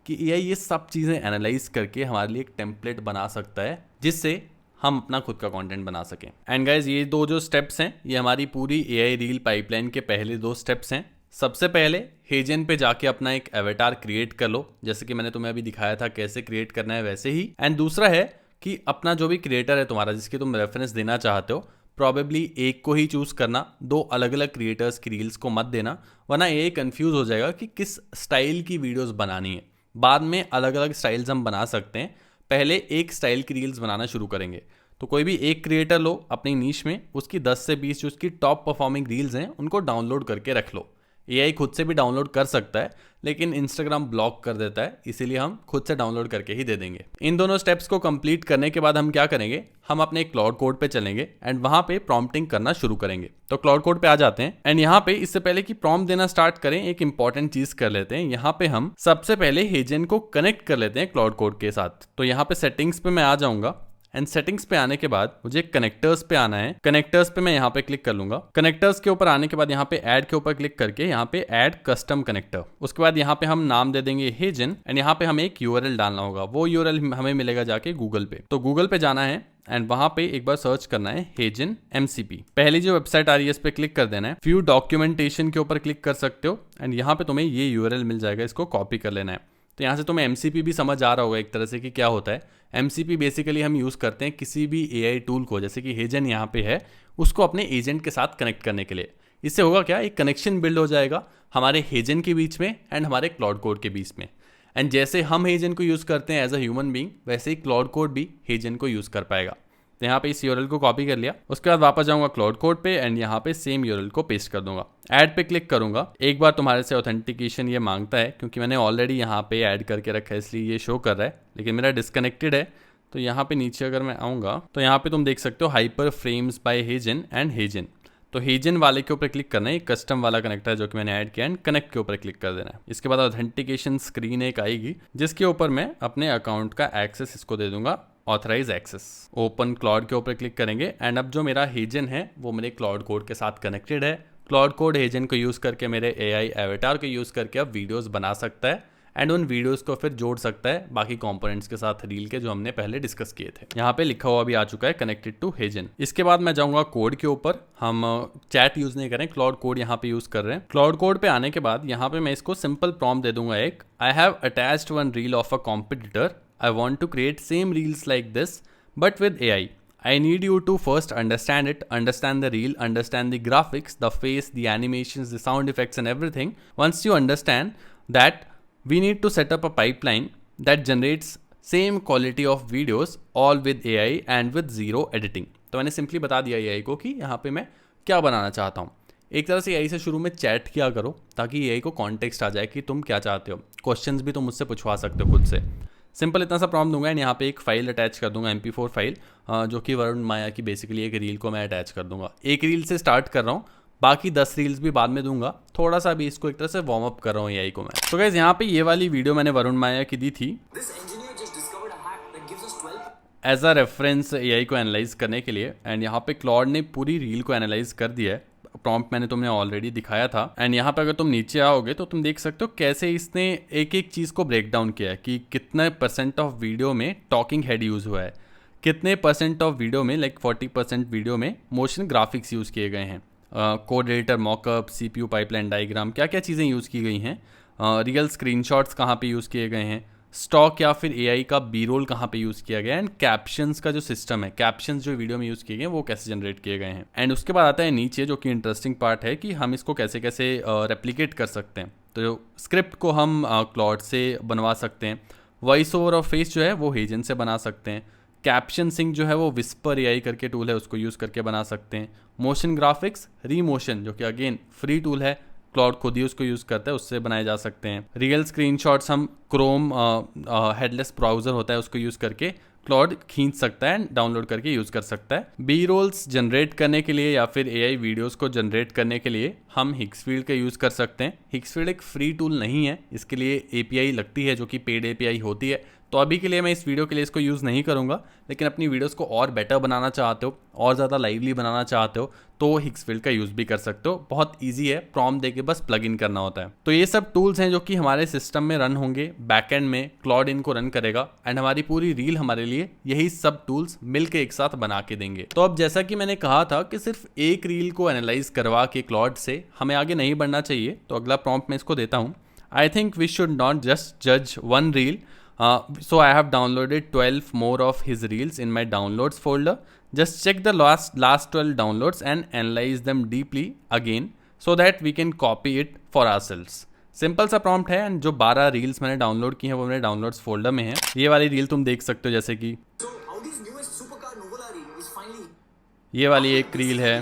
कि एआई ये सब चीज़ें एनालाइज करके हमारे लिए एक टेम्पलेट बना सकता है जिससे हम अपना खुद का कंटेंट बना सकें। एंड गाइज ये 2 जो स्टेप्स हैं ये हमारी पूरी एआई रील पाइपलाइन के पहले 2 स्टेप्स हैं। सबसे पहले हेजन पे जाके अपना एक एवेटार क्रिएट कर लो, जैसे कि मैंने तुम्हें अभी दिखाया था कैसे क्रिएट करना है वैसे ही। एंड दूसरा है कि अपना जो भी क्रिएटर है तुम्हारा जिसके तुम रेफरेंस देना चाहते हो, प्रॉबेबली एक को ही चूज करना, 2 अलग अलग क्रिएटर्स की रील्स को मत देना, वरना ये कंफ्यूज हो जाएगा कि किस स्टाइल की वीडियोस बनानी है। बाद में अलग अलग स्टाइल्स हम बना सकते हैं, पहले एक स्टाइल की रील्स बनाना शुरू करेंगे। तो कोई भी एक क्रिएटर लो अपनी नीश में, उसकी 10 से 20 जो उसकी टॉप परफॉर्मिंग रील्स हैं उनको डाउनलोड करके रख लो AI खुद से भी डाउनलोड कर सकता है, लेकिन इंस्टाग्राम ब्लॉक कर देता है, इसीलिए हम खुद से डाउनलोड करके ही दे देंगे। इन दोनों स्टेप्स को कंप्लीट करने के बाद हम क्या करेंगे, हम अपने क्लाउड कोड पे चलेंगे एंड वहां पे प्रॉम्प्टिंग करना शुरू करेंगे। तो क्लाउड कोड पे आ जाते हैं एंड यहाँ पे इससे पहले कि प्रॉम्प्ट देना स्टार्ट करें, एक इंपॉर्टेंट चीज कर लेते हैं। यहाँ पे हम सबसे पहले हेजन को कनेक्ट कर लेते हैं क्लाउड कोड के साथ। तो यहाँ पे सेटिंग्स पे मैं आ जाऊंगा एंड सेटिंग्स पे आने के बाद मुझे कनेक्टर्स पे आना है। कनेक्टर्स पे मैं यहाँ पे क्लिक कर लूंगा। कनेक्टर्स के ऊपर आने के बाद यहाँ पे ऐड के ऊपर क्लिक करके यहाँ पे ऐड कस्टम कनेक्टर, उसके बाद यहाँ पे हम नाम दे देंगे हेजन एंड यहाँ पे हमें एक यूआरएल डालना होगा। वो यूआरएल हमें मिलेगा जाके गूगल पे। तो गूगल पे जाना है एंड वहां पे एक बार सर्च करना है हेजन MCP। पहली जो वेबसाइट आ रही है इस पे क्लिक कर देना है। व्यू डॉक्यूमेंटेशन के ऊपर क्लिक कर सकते हो एंड यहाँ पे तुम्हें ये यूआरएल मिल जाएगा, इसको कॉपी कर लेना है। तो यहाँ से तुम्हें MCP भी समझ आ रहा होगा एक तरह से कि क्या होता है। MCP बेसिकली हम यूज़ करते हैं किसी भी AI टूल को, जैसे कि हेजन यहाँ पे है, उसको अपने एजेंट के साथ कनेक्ट करने के लिए। इससे होगा क्या, एक कनेक्शन बिल्ड हो जाएगा हमारे हेजन के बीच में एंड हमारे क्लाउड कोड के बीच में। एंड जैसे हम हेजन को यूज़ करते हैं एज अ ह्यूमन बीइंग, वैसे ही क्लाउड कोड भी हेजन को यूज़ कर पाएगा। तो यहाँ पे इस यूआरएल को कॉपी कर लिया, उसके बाद वापस जाऊंगा क्लाउड कोड पे एंड यहाँ पे सेम यूआरएल को पेस्ट कर दूंगा। ऐड पे क्लिक करूंगा। एक बार तुम्हारे से ऑथेंटिकेशन ये मांगता है, क्योंकि मैंने ऑलरेडी यहाँ पे ऐड करके रखा है इसलिए ये शो कर रहा है, लेकिन मेरा डिस्कनेक्टेड है। तो यहाँ पे नीचे अगर मैं आऊँगा तो यहाँ पे तुम देख सकते हो हाइपर फ्रेम्स बाय हेजन एंड हेजन। तो हेजन वाले के ऊपर क्लिक करना है, कस्टम वाला कनेक्टर है जो कि मैंने ऐड किया एंड कनेक्ट के ऊपर क्लिक कर देना है। इसके बाद ऑथेंटिकेशन स्क्रीन एक आएगी जिसके ऊपर मैं अपने अकाउंट का एक्सेस इसको दे दूंगा, ऑथराइज एक्सेस। ओपन क्लाउड के ऊपर क्लिक करेंगे एंड अब जो मेरा हेजन है वो मेरे क्लाउड कोड के साथ कनेक्टेड है। क्लाउड कोड हेजन को यूज़ करके मेरे AI एवेटार को यूज़ करके अब वीडियोस बना सकता है एंड उन वीडियोस को फिर जोड़ सकता है बाकी कंपोनेंट्स के साथ रील के, जो हमने पहले डिस्कस किए थे। यहाँ पे लिखा हुआ भी आ चुका है कनेक्टेड टू हेजन। इसके बाद मैं जाऊँगा कोड के ऊपर। हम चैट यूज़ नहीं करें, क्लाउड कोड यहाँ पे यूज़ कर रहे हैं। क्लाउड कोड पे आने के बाद यहाँ पे मैं इसको सिंपल प्रॉम्प्ट दे दूंगा एक, I have attached one reel of a competitor, I want to create same reels like this but with AI. I need you to first understand it, understand the reel, understand the graphics, the face, the animations, the sound effects and everything. Once you understand that, we need to set up a pipeline that generates same quality of videos all with AI and with zero editing. तो मैंने simply बता दिया AI को कि यहाँ पे मैं क्या बनाना चाहता हूँ। एक तरह से AI से शुरू में चैट किया करो ताकि AI को कॉन्टेक्स्ट आ जाए कि तुम क्या चाहते हो। क्वेश्चंस भी तुम मुझसे पूछवा सकते हो खुद से। सिंपल इतना सा प्रॉम्प्ट दूंगा एंड यहाँ पे एक फाइल अटैच कर दूंगा, MP4 फाइल, जो कि वरुण माया की बेसिकली एक रील को मैं अटैच कर दूंगा। एक रील से स्टार्ट कर रहा हूँ, बाकी 10 रील्स भी बाद में दूंगा। थोड़ा सा भी इसको एक तरह से वार्म अप कर रहा हूँ AI को मैं। तो गाइस यहाँ पे ये वाली वीडियो मैंने वरुण माया की दी थी एज अ रेफरेंस AI को एनालाइज करने के लिए, एंड यहाँ पे क्लाउड ने पूरी रील को एनालाइज कर दिया है। प्रॉम्प्ट मैंने तुमने ऑलरेडी दिखाया था एंड यहाँ पे अगर तुम नीचे आओगे तो तुम देख सकते हो कैसे इसने एक एक चीज़ को ब्रेक डाउन किया है कि कितने % ऑफ वीडियो में टॉकिंग हेड यूज़ हुआ है, कितने % ऑफ वीडियो में लाइक 40% वीडियो में मोशन ग्राफिक्स यूज़ किए गए हैं, code editor, mock-up, CPU pipeline diagram, क्या क्या चीज़ें यूज़ की गई हैं, रियल स्क्रीनशॉट्स कहाँ पे यूज़ किए गए हैं, स्टॉक या फिर AI का B-रोल कहाँ पे यूज़ किया गया है, एंड कैप्शंस का जो सिस्टम है, कैप्शंस जो वीडियो में यूज़ किए गए हैं वो कैसे जनरेट किए गए हैं। एंड उसके बाद आता है नीचे जो कि इंटरेस्टिंग पार्ट है कि हम इसको कैसे कैसे रेप्लिकेट कर सकते हैं। तो स्क्रिप्ट को हम क्लाउड से बनवा सकते हैं, वॉइस ओवर और फेस जो है वो हेजन से बना सकते हैं, कैप्शन सिंक जो है वो विस्पर AI करके टूल है उसको यूज़ करके बना सकते हैं, मोशन ग्राफिक्स रीमोशन जो कि अगेन फ्री टूल है, क्लाउड खुद ही उसको यूज़ करता है, उससे बनाए जा सकते हैं। रियल स्क्रीनशॉट्स हम क्रोम हेडलेस ब्राउज़र होता है उसको यूज़ करके क्लाउड खींच सकता है, डाउनलोड करके यूज़ कर सकता है। B-रोल्स जनरेट करने के लिए या फिर AI वीडियोस को जनरेट करने के लिए हम हिक्सफील्ड का यूज़ कर सकते हैं। हिक्सफील्ड एक फ्री टूल नहीं है, इसके लिए API लगती है जो कि पेड API होती है। तो अभी के लिए मैं इस वीडियो के लिए इसको यूज़ नहीं करूँगा, लेकिन अपनी वीडियोस को और बेटर बनाना चाहते हो, और ज़्यादा लाइवली बनाना चाहते हो तो हिक्सफील्ड का यूज़ भी कर सकते हो। बहुत ईजी है, प्रॉम्प्ट देके बस प्लग इन करना होता है। तो ये सब टूल्स हैं जो कि हमारे सिस्टम में रन होंगे, बैकएंड में क्लाउड इनको रन करेगा एंड हमारी पूरी रील हमारे लिए यही सब टूल्स मिलकर एक साथ बना के देंगे। तो अब जैसा कि मैंने कहा था कि सिर्फ एक रील को एनालाइज करवा के क्लाउड से हमें आगे नहीं बढ़ना चाहिए, तो अगला प्रॉम्प्ट मैं इसको देता हूँ। I think we should not just जज one reel. So I have downloaded 12 more of his reels in my downloads folder. Just check the last 12 downloads and analyze them deeply again so that we can copy it for ourselves. Simple सा prompt है and जो 12 reels मैंने download की हैं वो मेरे downloads folder में है। ये वाली रील तुम देख सकते हो, जैसे कि ये वाली एक रील है,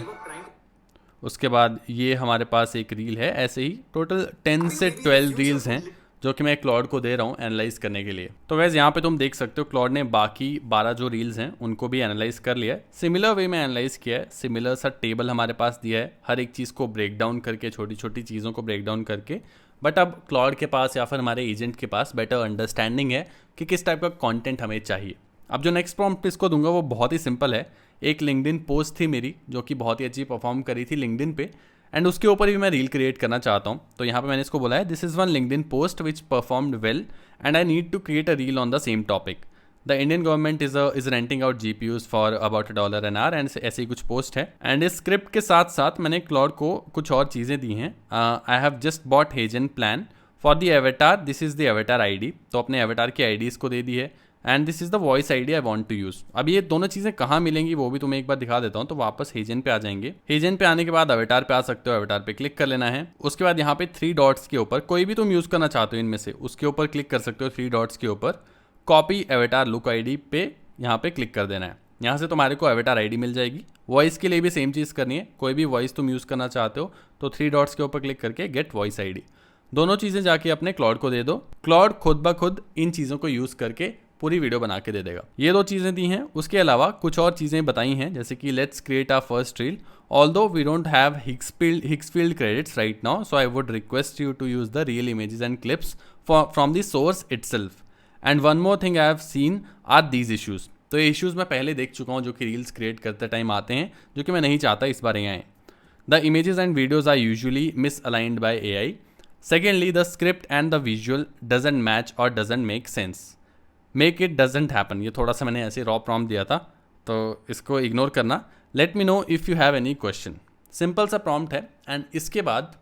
उसके बाद ये हमारे पास एक रील है। ऐसे ही टोटल 10 से 12 रील्स हैं जो कि मैं क्लॉड को दे रहा हूँ एनालाइज करने के लिए। तो वैसे यहाँ पे तुम देख सकते हो क्लॉड ने बाकी 12 जो रील्स हैं उनको भी एनालाइज कर लिया है। सिमिलर वे में एनालाइज किया है, सिमिलर सा टेबल हमारे पास दिया है, हर एक चीज़ को ब्रेक डाउन करके, छोटी छोटी चीज़ों को ब्रेक डाउन करके। बट अब क्लॉड के पास या फिर हमारे एजेंट के पास बेटर अंडरस्टैंडिंग है कि किस टाइप का कंटेंट हमें चाहिए। अब जो नेक्स्ट प्रॉम्प्ट इसको दूंगा वो बहुत ही सिंपल है। एक लिंक्डइन पोस्ट थी मेरी जो कि बहुत ही अच्छी परफॉर्म करी थी लिंक्डइन पे, एंड उसके ऊपर भी मैं रील क्रिएट करना चाहता हूँ। तो यहाँ पे मैंने इसको बोला है this is one LinkedIn post which performed well and I need to create a reel on the same topic. The Indian government is renting out GPUs for about $1 an hour and ऐसे ही कुछ post है। And इस script के साथ साथ मैंने Claude को कुछ और चीज़ें दी हैं। I have just bought HeyGen plan for the avatar, this is the avatar ID। तो अपने एवेटार की ID इसको दे दी है, and this is the voice ID I want to use. अब ये दोनों चीज़ें कहाँ मिलेंगी वो भी तुम्हें एक बार दिखा देता हूँ। तो वापस हेजन पे आ जाएंगे। हेजन पे आने के बाद अवेटार पे आ सकते हो, अवेटार पे क्लिक कर लेना है। उसके बाद यहाँ पे 3 डॉट्स के ऊपर कोई भी तुम यूज़ करना चाहते हो इनमें से, उसके ऊपर क्लिक कर सकते हो। 3 डॉट्स के ऊपर कॉपी एवेटार लुक ID पे यहाँ पे क्लिक कर देना है। यहाँ से तुम्हारे को एवेटार ID मिल जाएगी। वॉइस के लिए भी सेम चीज़ करनी है, कोई भी वॉइस तुम यूज़ करना चाहते हो तो 3 डॉट्स के ऊपर क्लिक करके गेट वॉइस ID, दोनों चीज़ें जाके अपने क्लॉड को दे दो। क्लॉड खुद ब खुद इन चीज़ों को यूज़ करके पूरी वीडियो बना के दे देगा। ये 2 चीज़ें दी हैं। उसके अलावा कुछ और चीज़ें बताई हैं जैसे कि let's create our first reel although we don't have Higgsfield credits right now, so I would request you to use the real images and clips from the source itself. And one more thing I have seen are these issues. तो ये issues मैं पहले देख चुका हूँ जो कि reels create करते टाइम आते हैं, जो कि मैं नहीं चाहता इस बार आए। The images and videos are usually misaligned by AI। Secondly the script and the visual doesn't match और doesn't make sense. Make it doesn't happen, ये थोड़ा सा मैंने ऐसे रॉ प्रॉम्प्ट दिया था तो इसको इग्नोर करना। Let me know if you have any question. Simple सा प्रॉम्प्ट है एंड इसके बाद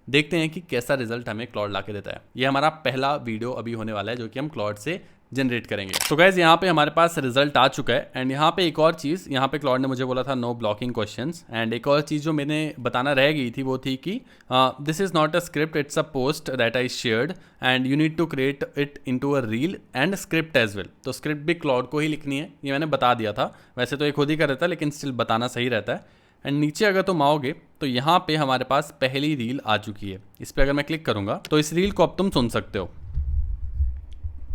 देखते हैं कि कैसा रिजल्ट हमें क्लॉड ला के देता है। ये हमारा पहला वीडियो अभी होने वाला है जो कि हम क्लॉड से जनरेट करेंगे। तो गाइज यहाँ पे हमारे पास रिजल्ट आ चुका है। एंड यहाँ पे एक और चीज़, यहाँ पे क्लॉड ने मुझे बोला था नो ब्लॉकिंग क्वेश्चंस। एंड एक और चीज़ जो मैंने बताना रह गई थी वो थी कि this is not a script, it's a post that I shared and you need to create it into a reel and script as well. तो स्क्रिप्ट भी क्लॉड को ही लिखनी है, ये मैंने बता दिया था। वैसे तो ये खुद ही कर रहता है लेकिन स्टिल बताना सही रहता है। एंड नीचे अगर तुम आओगे तो यहाँ पे हमारे पास पहली रील आ चुकी है। इस पर अगर मैं क्लिक करूँगा तो इस रील को अब तुम सुन सकते हो।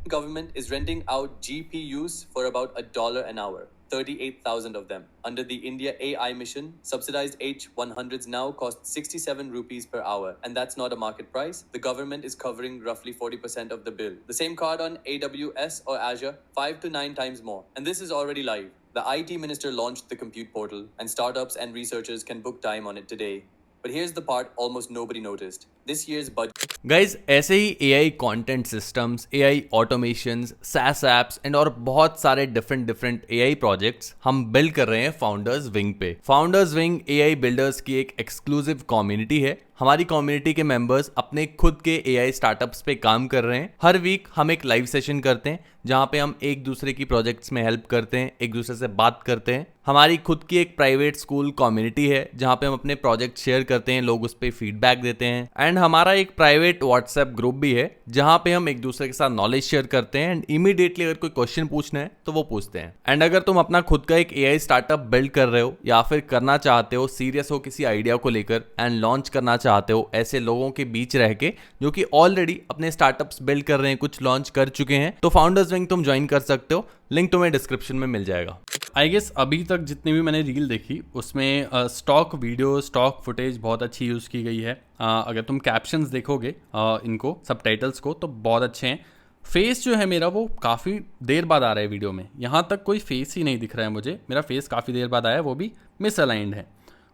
Government is renting out GPUs for about $1 an hour, 38,000 of them. Under the India AI mission, subsidized H100s now cost 67 rupees per hour, and that's not a market price. The government is covering roughly 40% of the bill. The same card on AWS or Azure, 5 to 9 times more. And this is already live. The IT minister launched the compute portal, and startups and researchers can book time on it today. But here's the part almost nobody noticed. This year's budget. Guys ऐसे ही AI content systems, AI automations, SaaS apps and और बहुत सारे different AI projects हम build कर रहे हैं founders wing पे। Founders wing AI builders की एक एक्सक्लूसिव कम्युनिटी है। हमारी कम्युनिटी के मेंबर्स अपने खुद के AI स्टार्टअप्स पे काम कर रहे हैं। हर वीक हम एक लाइव सेशन करते हैं जहाँ पे हम एक दूसरे की प्रोजेक्ट्स में हेल्प करते हैं, एक दूसरे से बात करते हैं। हमारी खुद की एक प्राइवेट स्कूल कम्युनिटी है जहाँ पे हम अपने प्रोजेक्ट शेयर करते हैं, लोग उस पर फीडबैक देते हैं। एंड हमारा एक प्राइवेट व्हाट्सएप ग्रुप भी है जहाँ पे हम एक दूसरे के साथ नॉलेज शेयर करते हैं। एंड इमीडिएटली अगर कोई क्वेश्चन पूछना है तो वो पूछते हैं। एंड अगर तुम अपना खुद का एक AI स्टार्टअप बिल्ड कर रहे हो या फिर करना चाहते हो, सीरियस हो किसी आइडिया को लेकर एंड लॉन्च करना चाहते हो ऐसे लोगों के बीच रह के जो कि ऑलरेडी अपने स्टार्टअप्स बिल्ड कर रहे हैं, कुछ लॉन्च कर चुके हैं, तो फाउंडर्स विंग तुम ज्वाइन कर सकते हो। लिंक तुम्हें डिस्क्रिप्शन में मिल जाएगा। आई गेस अभी तक जितनी भी मैंने रील देखी उसमें स्टॉक वीडियो, स्टॉक फुटेज बहुत अच्छी यूज़ की गई है। अगर तुम कैप्शंस देखोगे इनको, सबटाइटल्स को, तो बहुत अच्छे हैं। फेस जो है मेरा वो काफ़ी देर बाद आ रहा है वीडियो में, यहाँ तक कोई फेस ही नहीं दिख रहा है मुझे। मेरा फेस काफ़ी देर बाद आया है, वो भी मिसअलाइंड है।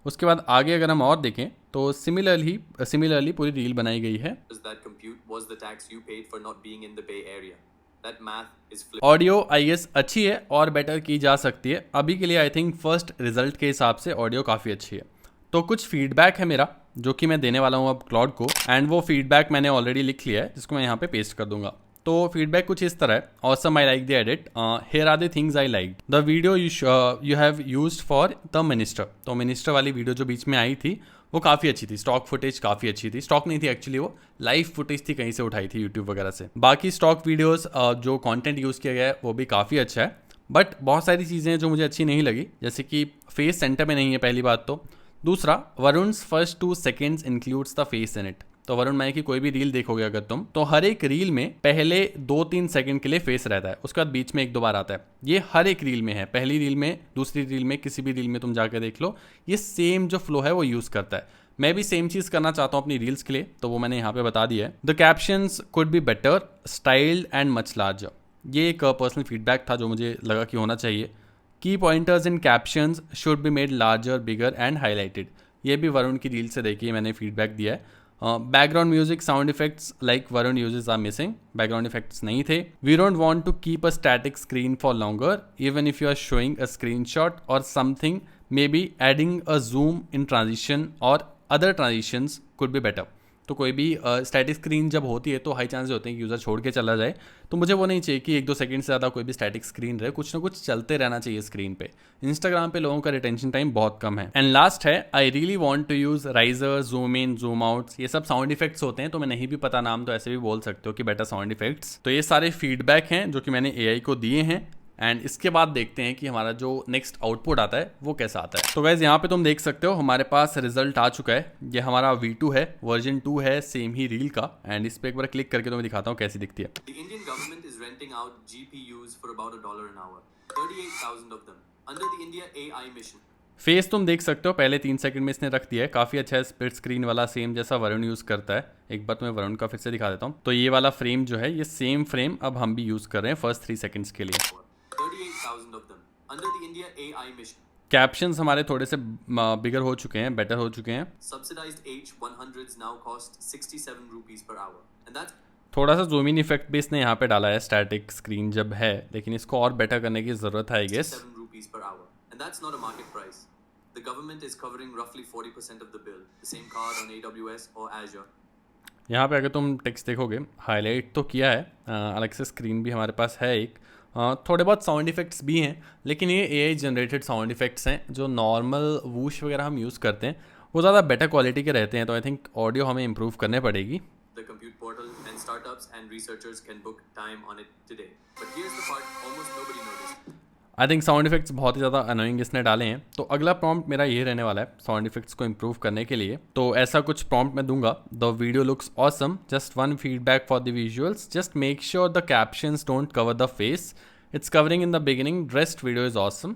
उसके बाद आगे अगर हम और देखें तो सिमिलरली पूरी रील बनाई गई है। ऑडियो आई गेस अच्छी है और बेटर की जा सकती है। अभी के लिए आई थिंक फर्स्ट रिजल्ट के हिसाब से ऑडियो काफ़ी अच्छी है। तो कुछ फीडबैक है मेरा जो कि मैं देने वाला हूँ अब क्लॉड को, एंड वो फीडबैक मैंने ऑलरेडी लिख लिया है जिसको मैं यहाँ पे पेस्ट कर दूंगा। तो फीडबैक कुछ इस तरह है। Awesome, I like the edit, here are the things I like, the video you have used for the minister. तो मिनिस्टर वाली वीडियो जो बीच में आई थी वो काफ़ी अच्छी थी। स्टॉक फुटेज काफ़ी अच्छी थी। स्टॉक नहीं थी एक्चुअली, वो लाइव फुटेज थी, कहीं से उठाई थी यूट्यूब वगैरह से। बाकी स्टॉक वीडियोस जो कंटेंट यूज़ किया गया है वो भी काफ़ी अच्छा है। बट बहुत सारी चीज़ें जो मुझे अच्छी नहीं लगी, जैसे कि फेस सेंटर में नहीं है पहली बात तो दूसरा, Varun's first 2 seconds includes the face in it. तो वरुण माई की कोई भी रील देखोगे अगर तुम, तो हर एक रील में पहले 2-3 सेकंड के लिए फेस रहता है, उसके बाद बीच में 1-2 बार आता है। ये हर एक रील में है, पहली रील में, दूसरी रील में, किसी भी रील में तुम जाकर देख लो, ये सेम जो फ्लो है वो यूज़ करता है। मैं भी सेम चीज़ करना चाहता हूँ अपनी रील्स के लिए, तो वो मैंने यहाँ पे बता दिया है। The captions could be better, styled and much larger. ये एक पर्सनल फीडबैक था जो मुझे लगा कि होना चाहिए। की pointers in captions should be made larger, bigger and highlighted. ये भी वरुण की रील से देखिए मैंने फीडबैक दिया है। Background music sound effects like Varun uses are missing. Background effects नहीं थे। We don't want to keep a static screen for longer even if you are showing a screenshot और something, maybe adding a zoom in transition और other transitions could be better. तो कोई भी static screen जब होती है तो high chances होते हैं कि यूज़र छोड़ के चला जाए, तो मुझे वो नहीं चाहिए कि 1-2 सेकंड से ज़्यादा कोई भी स्टैटिक स्क्रीन रहे, कुछ ना कुछ चलते रहना चाहिए स्क्रीन पे। इंस्टाग्राम पे लोगों का रिटेंशन टाइम बहुत कम है। एंड लास्ट है, I really want to use riser, zoom in, zoom outs. ये सब साउंड इफेक्ट्स होते हैं, तो मैं नहीं भी पता नाम तो ऐसे भी बोल सकते हो कि बेटर साउंड इफेक्ट्स। तो ये सारे फीडबैक हैं जो कि मैंने AI को दिए हैं। एंड इसके बाद देखते हैं कि हमारा जो नेक्स्ट आउटपुट आता है वो कैसा आता है। तो गाइस यहाँ पे तुम देख सकते हो हमारे पास रिजल्ट आ चुका है। ये हमारा V2 है, वर्जन 2 है सेम ही रील का। एंड इस पे एक बार क्लिक करके तुम्हें दिखाता हूँ कैसी दिखती है। The Indian government is renting out GPUs for about $1 an hour, 38,000 of them, under the India AI mission. Face तुम देख सकते हो पहले 3 सेकंड में इसने रख दिया है, काफ़ी अच्छा है, स्प्लिट स्क्रीन वाला, सेम जैसा वरुण यूज़ करता है। एक बार तुम्हें वरुण का फिर से दिखा देता हूँ। तो ये वाला फ्रेम जो है, ये सेम फ्रेम अब हम भी यूज़ कर रहे हैं फर्स्ट 3 सेकंड्स के लिए। 38,000 of them, under the India AI mission. Captions हमारे थोड़े से बिगर हो चुके हैं, बेटर हो चुके हैं। Subsidized H100s now cost 67 rupees per hour, and that's थोड़ा सा जूम इन इफेक्ट भी इसने यहाँ पे डाला है स्टैटिक स्क्रीन जब है, लेकिन इसको और बेटर करने की ज़रूरत है I guess. 7 rupees per hour, and that's not a market price. The government is covering roughly 40% of the bill. The same card on AWS or Azure. यहाँ पे अगर तुम टेक्स्ट देखोगे, हाईलाइट तो किया है, अलग से स्क्रीन भी हमारे पास है एक। थोड़े बहुत साउंड इफेक्ट्स भी हैं, लेकिन ये AI जनरेटेड साउंड इफेक्ट्स हैं। जो नॉर्मल वूश वगैरह हम यूज़ करते हैं वो ज़्यादा बेटर क्वालिटी के रहते हैं, तो आई थिंक ऑडियो हमें इम्प्रूव करने पड़ेगी। The compute portal and startups and researchers can book time on it today. But here's the part almost nobody noticed. I think sound effects बहुत ही ज़्यादा अनोइंग इसने डाले हैं। तो अगला प्रॉम्प्ट मेरा ये रहने वाला है साउंड इफेक्ट्स को इम्प्रूव करने के लिए। तो ऐसा कुछ प्रॉम्प्ट मैं दूंगा, the video looks awesome, just one feedback for the visuals, just make sure the captions don't cover the face, it's covering in the beginning, rest video is awesome,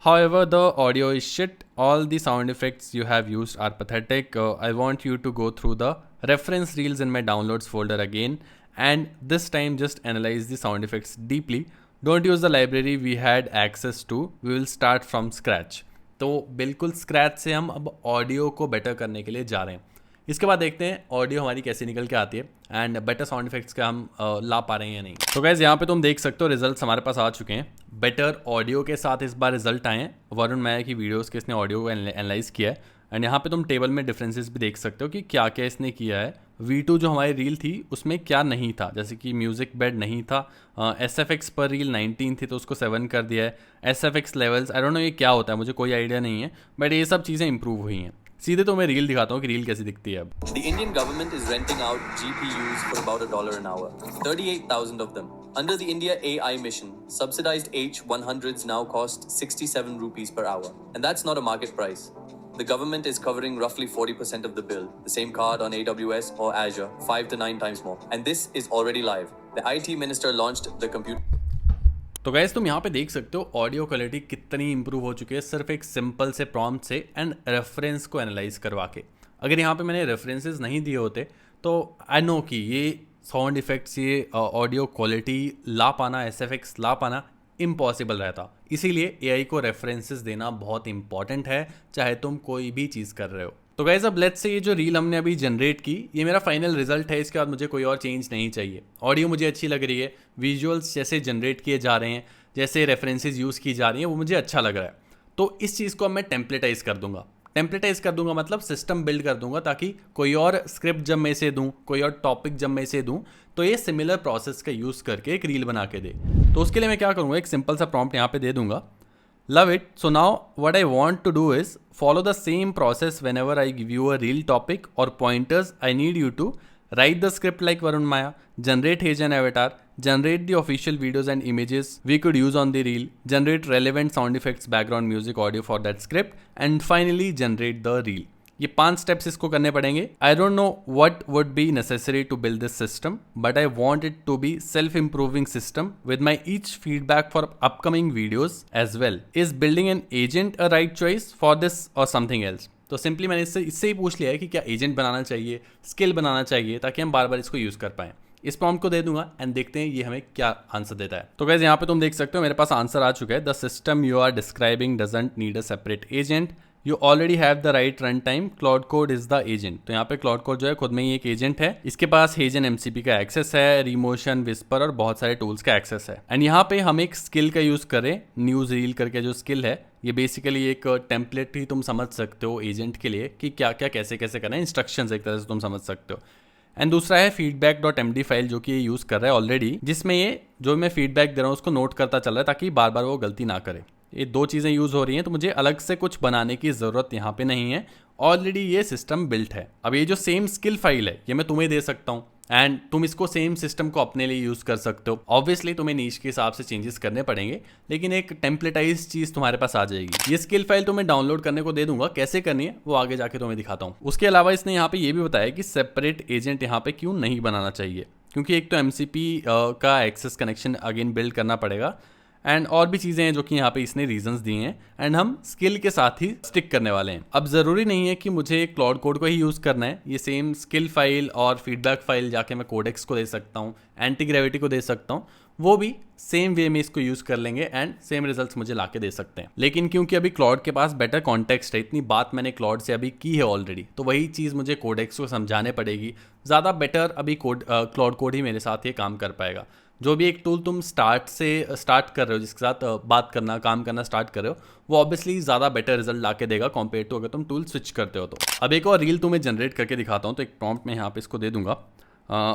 however the audio is shit, all the sound effects you have used are pathetic, I want you to go through the reference reels in my downloads folder again and this time just analyze the sound effects deeply, don't use the library we had access to, we will start from scratch। तो बिल्कुल scratch से हम अब audio को better करने के लिए जा रहे हैं। इसके बाद देखते हैं ऑडियो हमारी कैसे निकल के आती है एंड बेटर साउंड इफेक्ट्स का हम ला पा रहे हैं या नहीं। तो गाइस यहाँ पे तुम देख सकते हो रिजल्ट्स हमारे पास आ चुके हैं। बेटर ऑडियो के साथ इस बार रिजल्ट आए हैं। वरुण माया की वीडियोस के इसने ऑडियो को एनालाइज किया है एंड यहाँ पे तुम टेबल में डिफरेंसेस भी देख सकते हो कि क्या क्या इसने किया है। V2 जो हमारी रील थी उसमें क्या नहीं था, जैसे कि म्यूजिक बेड नहीं था, SFX पर रील 19 थी तो उसको 7 कर दिया है। SFX levels I don't no ये क्या होता है, मुझे कोई आइडिया नहीं है, बट ये सब चीज़ें इंप्रूव हुई हैं। सीधे तो मैं रील दिखाता हूँ कि रील कैसी दिखती है अब। The Indian government is renting out GPUs for about $1 an hour, 38,000 of them. Under the India AI mission, subsidized H100s now cost 67 rupees per hour, and that's not a market price. The government is covering roughly 40% of the bill, the same card on AWS or Azure, 5 to 9 times more. And this is already live. The IT minister launched the compute. तो gas तुम यहाँ पे देख सकते हो audio quality कितनी improve हो चुकी है सिर्फ एक सिंपल से प्रॉम्प्ट से एंड रेफरेंस को एनालाइज करवा के। अगर यहाँ पे मैंने रेफरेंसेस नहीं दिए होते तो आई नो कि ये साउंड इफेक्ट्स, ये ऑडियो क्वालिटी ला पाना, SFX ला पाना इम्पॉसिबल रहता। इसीलिए AI को रेफरेंसेस देना बहुत इंपॉर्टेंट है, चाहे तुम कोई भी चीज़ कर रहे हो। तो गाइस अब लेट्स से ये जो रील हमने अभी जनरेट की, ये मेरा फाइनल रिजल्ट है। इसके बाद मुझे कोई और चेंज नहीं चाहिए। ऑडियो मुझे अच्छी लग रही है, विजुअल्स जैसे जनरेट किए जा रहे हैं, जैसे रेफरेंसेस यूज़ की जा रही हैं, वो मुझे अच्छा लग रहा है। तो इस चीज़ को अब मैं टेम्पलेटाइज कर दूंगा। टेम्पलेटाइज कर दूंगा मतलब सिस्टम बिल्ड कर दूंगा, ताकि कोई और स्क्रिप्ट जब मैं इसे दूं, कोई और टॉपिक जब मैं इसे दूं, तो ये सिमिलर प्रोसेस का यूज़ करके एक रील बना के दे। तो उसके लिए मैं क्या करूँगा, एक सिंपल सा प्रॉम्प्ट यहाँ पे दे दूंगा, love it. So now what I want to do is follow the same process whenever I give you a reel topic or pointers. I need you to write the script like Varun Maya, generate Hey Gen avatar, generate the official videos and images we could use on the reel, generate relevant sound effects, background music, audio for that script, and finally generate the reel. ये 5 steps इसको करने पड़ेंगे. I don't know what would be necessary to build this system, but I want it to be self improving system with my each feedback for upcoming videos as well. Is building an agent a right choice for this or something else? तो simply मैंने इससे ही पूछ लिया है कि क्या agent बनाना चाहिए, skill बनाना चाहिए, ताकि हम बार बार इसको यूज कर पाएं. इस प्रॉम्प्ट को दे दूंगा एंड देखते हैं ये हमें क्या आंसर देता है. तो गाइस यहाँ पे तुम देख सकते हो मेरे पास आंसर आ चुका है. The system you are describing doesn't need a separate agent, you already have the right run time, Claude code is the agent. तो यहाँ पे क्लाउड कोड जो है खुद में ही एक एजेंट है. इसके पास Hey Gen MCP का एक्सेस है, रिमोशन, विस्पर और बहुत सारे टूल्स का एक्सेस है. एंड यहाँ पे हम एक स्किल का यूज करें, न्यूज रील करके जो स्किल है, ये बेसिकली एक टेम्पलेट ही तुम समझ सकते हो एजेंट के लिए कि क्या क्या कैसे कैसे करना है, इंस्ट्रक्शंस एक तरह से तुम समझ सकते हो. एंड दूसरा है feedback.md फाइल जो कि ये यूज़ कर रहा है ऑलरेडी, जिसमें ये जो मैं फीडबैक दे रहा हूँ उसको नोट करता चल रहा है ताकि बार बार वो गलती ना करे. ये 2 चीज़ें यूज़ हो रही हैं, तो मुझे अलग से कुछ बनाने की ज़रूरत यहाँ पे नहीं है. ऑलरेडी ये सिस्टम बिल्ट है. अब ये जो सेम स्किल फाइल है ये मैं तुम्हें दे सकता हूँ एंड तुम इसको सेम सिस्टम को अपने लिए यूज़ कर सकते हो. ऑब्वियसली तुम्हें नीश के हिसाब से चेंजेस करने पड़ेंगे, लेकिन एक टेम्पलेटाइज चीज़ तुम्हारे पास आ जाएगी. ये स्किल फाइल तुम्हें डाउनलोड करने को दे दूंगा, कैसे करनी है वो आगे जाके तुम्हें दिखाता हूँ. उसके अलावा इसने यहाँ पे ये भी बताया कि सेपरेट एजेंट यहाँ पे क्यों नहीं बनाना चाहिए, क्योंकि एक तो MCP का एक्सेस कनेक्शन अगेन बिल्ड करना पड़ेगा एंड और भी चीज़ें हैं जो कि यहाँ पे इसने रीजंस दिए हैं. एंड हम स्किल के साथ ही स्टिक करने वाले हैं. अब ज़रूरी नहीं है कि मुझे क्लाउड कोड को ही यूज़ करना है. ये सेम स्किल फाइल और फीडबैक फाइल जाके मैं कोडेक्स को दे सकता हूँ, एंटी ग्रेविटी को दे सकता हूँ, वो भी सेम वे में इसको यूज़ कर लेंगे एंड सेम रिजल्ट्स मुझे ला के दे सकते हैं. लेकिन क्योंकि अभी क्लाउड के पास बेटर कॉन्टेक्स्ट है, इतनी बात मैंने क्लाउड से अभी की है ऑलरेडी, तो वही चीज़ मुझे कोडेक्स को समझाने पड़ेगी. ज़्यादा बेटर अभी क्लाउड कोड ही मेरे साथ ये काम कर पाएगा. जो भी एक टूल तुम स्टार्ट कर रहे हो, जिसके साथ बात करना, काम करना स्टार्ट कर रहे हो, वो ऑब्वियसली ज़्यादा बेटर रिजल्ट ला के देगा कंपेयर टू अगर तुम टूल स्विच करते हो. तो अब एक और रील तुम्हें जनरेट करके दिखाता हूँ. तो एक प्रॉम्प्ट में यहाँ पे इसको दे दूंगा.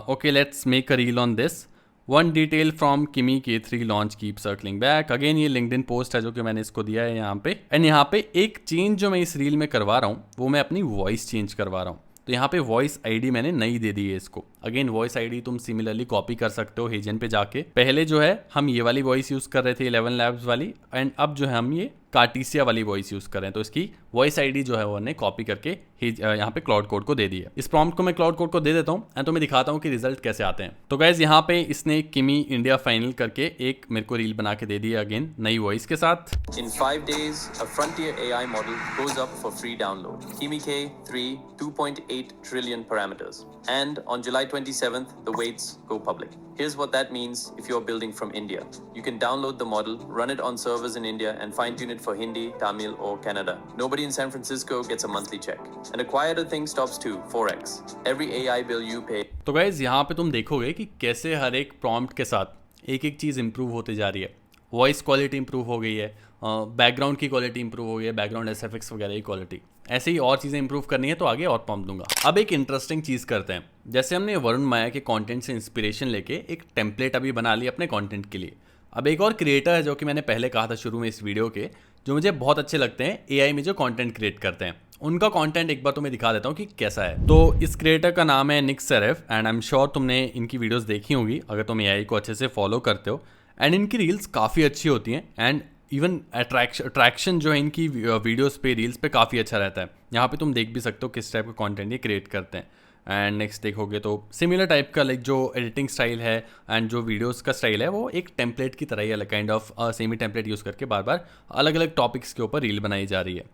Okay, let's make a reel on this. One detail from किमी K3 launch keep circling back. Again ये लिंक्डइन पोस्ट है जो कि मैंने इसको दिया है यहाँ पे. एंड यहाँ पे एक चेंज जो मैं इस रील में करवा रहा हूँ वो मैं अपनी वॉइस चेंज करवा रहा हूँ. तो यहाँ पे वॉइस आईडी मैंने नई दे दी है इसको. अगेन वॉइस आईडी तुम सिमिलरली कॉपी कर सकते हो Hey Gen पे जाके. पहले जो है हम ये वाली वॉइस यूज़ कर रहे थे 11 Labs वाली, एंड अब जो है हम ये कार्टिसिया वाली वॉइस यूज़ कर रहे हैं. तो इसकी वॉइस आईडी जो है वो हमने कॉपी करके यहाँ पे क्लाउड कोड को दे दी है. इस प्रॉम्प्ट को मैं क्लाउड कोड को दे देता हूँ एंड तुम्हें दिखाता हूँ कि रिजल्ट कैसे आते हैं. तो गाइज यहाँ पे इसने किमी इंडिया फाइनल करके एक मेरे को रील बना के दे दी है अगेन नई वॉइस के साथ. In 5 days, a frontier AI model goes up for free download. Kimi K3, 2.8 trillion parameters. And on July 27th, the weights go public. Here's what that means if you're building from India. You can download the model, run it on servers in India, and fine-tune it for Hindi, Tamil, or Kannada. Nobody in San Francisco gets a monthly check. And a quieter thing stops too, 4x. Every AI bill you pay. तो guys यहाँ पे तुम देखोगे कि कैसे हर एक prompt के साथ एक एक चीज़ इंप्रूव होती जा रही है. वॉइस क्वालिटी इंप्रूव हो गई है, बैकग्राउंड की क्वालिटी इंप्रूव हो गई है, बैकग्राउंड SFX वगैरह की क्वालिटी. ऐसे ही और चीज़ें इंप्रूव करनी है तो आगे और प्रॉम्प्ट दूंगा. अब एक इंटरेस्टिंग चीज़ करते हैं. जैसे हमने वरुण माया के कंटेंट से इंस्पिरेशन लेके एक टेम्पलेट अभी बना ली अपने कंटेंट के लिए. अब एक और क्रिएटर है जो कि मैंने पहले कहा था शुरू में इस वीडियो के, जो मुझे बहुत अच्छे लगते हैं AI में जो कंटेंट क्रिएट करते हैं. उनका कंटेंट एक बार तुम्हें दिखा देता हूँ कि कैसा है. तो इस क्रिएटर का नाम है Nick Saraev and I am sure तुमने इनकी वीडियोस देखी होंगी अगर तुम AI को अच्छे से फॉलो करते हो. एंड इनकी रील्स काफ़ी अच्छी होती हैं एंड इवन अट्रैक्शन जो है इनकी वीडियोस पे, रील्स पे काफ़ी अच्छा रहता है. यहाँ पे तुम देख भी सकते हो किस टाइप का कंटेंट ये क्रिएट करते हैं. एंड नेक्स्ट देखोगे तो सिमिलर टाइप का लाइक जो एडिटिंग स्टाइल है एंड जो वीडियोस का स्टाइल है वो एक टेम्पलेट की तरह ही है, kind of semi template use करके बार बार अलग अलग टॉपिक्स के ऊपर रील बनाई जा रही है.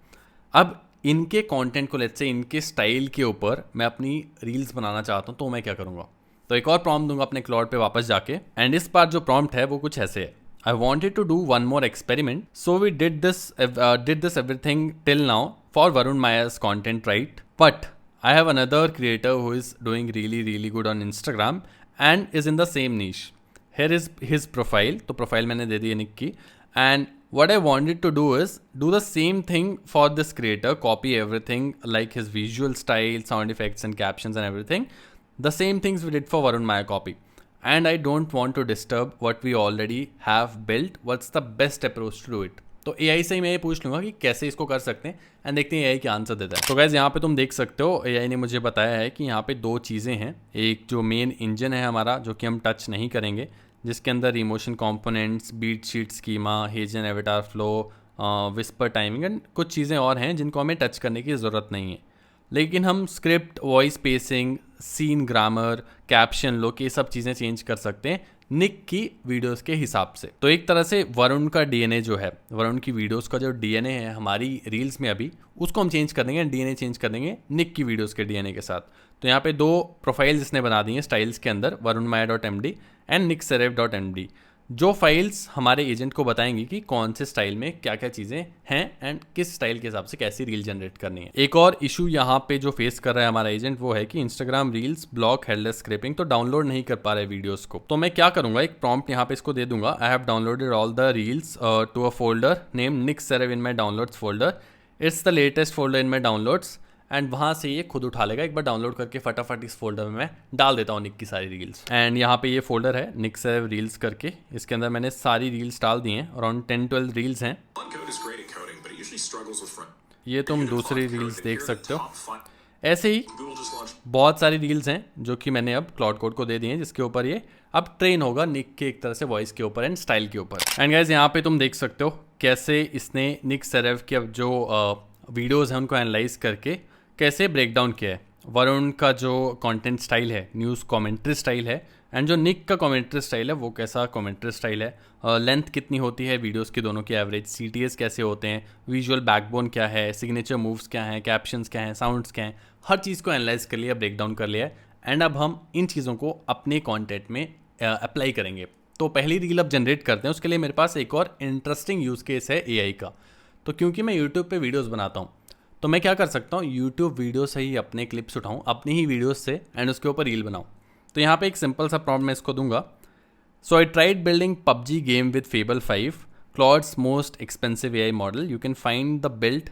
अब इनके कंटेंट को लेट्स से इनके स्टाइल के ऊपर मैं अपनी रील्स बनाना चाहता हूँ तो मैं क्या करूँगा. तो एक और प्रॉम्प्ट दूंगा अपने क्लाउड पे वापस जाके. एंड इस बार जो प्रॉम्प्ट है वो कुछ ऐसे है. I wanted to do one more experiment, so we did this everything till now for Varun Maya's content, right? But I have another creator who is doing really good on Instagram and is in the same niche. Here is his profile. तो profile मैंने दे दी है निक की. And what I wanted to do is do the same thing for this creator, copy everything like his visual style, sound effects and captions and everything. The same things we did for Varun Maya copy. And I don't want to disturb what we already have built. What's the best approach to do it? तो AI से ही मैं ये पूछ लूँगा कि कैसे इसको कर सकते हैं एंड देखते हैं एआई क्या आंसर देता है। तो गाइस यहाँ पे तुम देख सकते हो एआई ने मुझे बताया है कि यहाँ पे दो चीज़ें हैं। एक जो मेन इंजन है हमारा, जो कि हम टच नहीं करेंगे, जिसके अंदर emotion components, beat sheet schema, HeyGen avatar flow, whisper timing and कुछ चीज़ें और हैं जिनको हमें टच करने की ज़रूरत नहीं है। लेकिन हम script, voice pacing, scene grammar, caption look, ये सब चीज़ें चेंज कर सकते हैं निक की वीडियोस के हिसाब से। तो एक तरह से वरुण का डीएनए जो है, वरुण की वीडियोस का जो डीएनए है हमारी रील्स में अभी, उसको हम चेंज कर देंगे, डीएनए चेंज कर देंगे निक की वीडियोस के डीएनए के साथ। तो यहाँ पे दो प्रोफाइल्स इसने बना दी हैं स्टाइल्स के अंदर, varunmaya.md एंड nickserev.md, जो फाइल्स हमारे एजेंट को बताएंगी कि कौन से स्टाइल में क्या क्या चीज़ें हैं एंड किस स्टाइल के हिसाब से कैसी रील जनरेट करनी है। एक और इशू यहाँ पे जो फेस कर रहा है हमारा एजेंट वो है कि Instagram reels block headless scraping, तो डाउनलोड नहीं कर पा रहे वीडियोस को। तो मैं क्या करूँगा, एक प्रॉम्प्ट यहाँ पे इसको दे दूंगा, I have downloaded all the reels to a folder name nickserev in my downloads folder, it's the latest folder in my downloads, and वहाँ से ये खुद उठा लेगा। एक बार डाउनलोड करके फटाफट इस फोल्डर में मैं डाल देता हूँ निक की सारी रील्स। एंड यहाँ पे ये फोल्डर है nickserev रील्स करके, इसके अंदर मैंने सारी रील्स डाल दी हैं, अराउंड 10-12 रील्स हैं। ये तुम दूसरी रील्स देख सकते हो। ऐसे ही बहुत सारी रील्स हैं जो कि मैंने अब क्लाउड कोड को दे दी हैं, जिसके ऊपर ये अब ट्रेन होगा निक के एक तरह से वॉइस के ऊपर एंड स्टाइल के ऊपर। एंड गाइस यहाँ पे तुम देख सकते हो कैसे इसने nickserev के अब जो वीडियोज़ हैं उनको एनालाइज करके कैसे ब्रेक डाउन किया है। वरुण का जो कंटेंट स्टाइल है न्यूज़ कमेंट्री स्टाइल है, एंड जो निक का कमेंट्री स्टाइल है वो कैसा कमेंट्री स्टाइल है, लेंथ कितनी होती है वीडियोस की दोनों की एवरेज, CTS कैसे होते हैं, विजुअल बैकबोन क्या है, सिग्नेचर मूव्स क्या हैं, कैप्शंस क्या हैं, साउंड्स क्या हैं, हर चीज़ को एनालाइज कर लिया, ब्रेक डाउन कर लिया है। एंड अब हम इन चीज़ों को अपने कॉन्टेंट में अप्लाई करेंगे। तो पहली रील अब जनरेट करते हैं, उसके लिए मेरे पास एक और इंटरेस्टिंग यूज़ केस है AI का। तो क्योंकि मैं यूट्यूब पे वीडियोस बनाता हूँ, तो मैं क्या कर सकता हूँ, यूट्यूब वीडियो से ही अपने क्लिप्स उठाऊँ अपनी ही वीडियोस से एंड उसके ऊपर रील बनाऊँ। तो यहाँ पे एक सिंपल सा प्रॉम्प्ट मैं इसको दूंगा, so I tried building PUBG game with Fable 5, Claude's most expensive AI model, you can find the built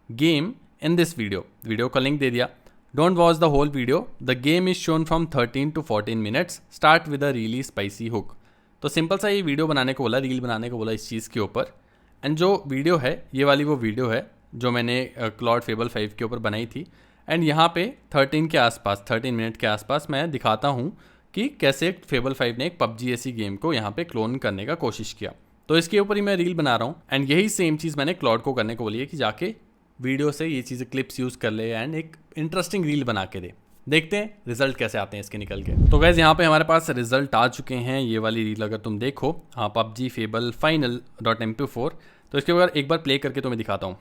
game in this video। Video का लिंक दे दिया। Don't watch the whole video, the game is shown from 13 to 14 minutes, start with a really spicy hook. तो simple सा ये video बनाने को बोला, reel बनाने को बोला इस चीज़ के ऊपर। एंड जो वीडियो है ये वाली वो वीडियो है जो मैंने क्लॉड Fable 5 के ऊपर बनाई थी। एंड यहाँ पे 13 के आसपास, 13 मिनट के आसपास मैं दिखाता हूँ कि कैसे Fable 5 ने एक PUBG ऐसी गेम को यहाँ पे क्लोन करने का कोशिश किया। तो इसके ऊपर ही मैं रील बना रहा हूँ एंड यही सेम चीज़ मैंने क्लॉड को करने को बोली है कि जाके वीडियो से ये चीज़ें क्लिप्स यूज़ कर ले एंड एक इंटरेस्टिंग रील बना के दे। देखते हैं रिजल्ट कैसे आते हैं इसके निकल के। तो गाइस यहाँ पे हमारे पास रिजल्ट आ चुके हैं। ये वाली रील अगर तुम देखो, हाँ, PUBG Fable final.mp4, तो इसके ऊपर एक बार प्ले करके तुम्हें दिखाता हूँ।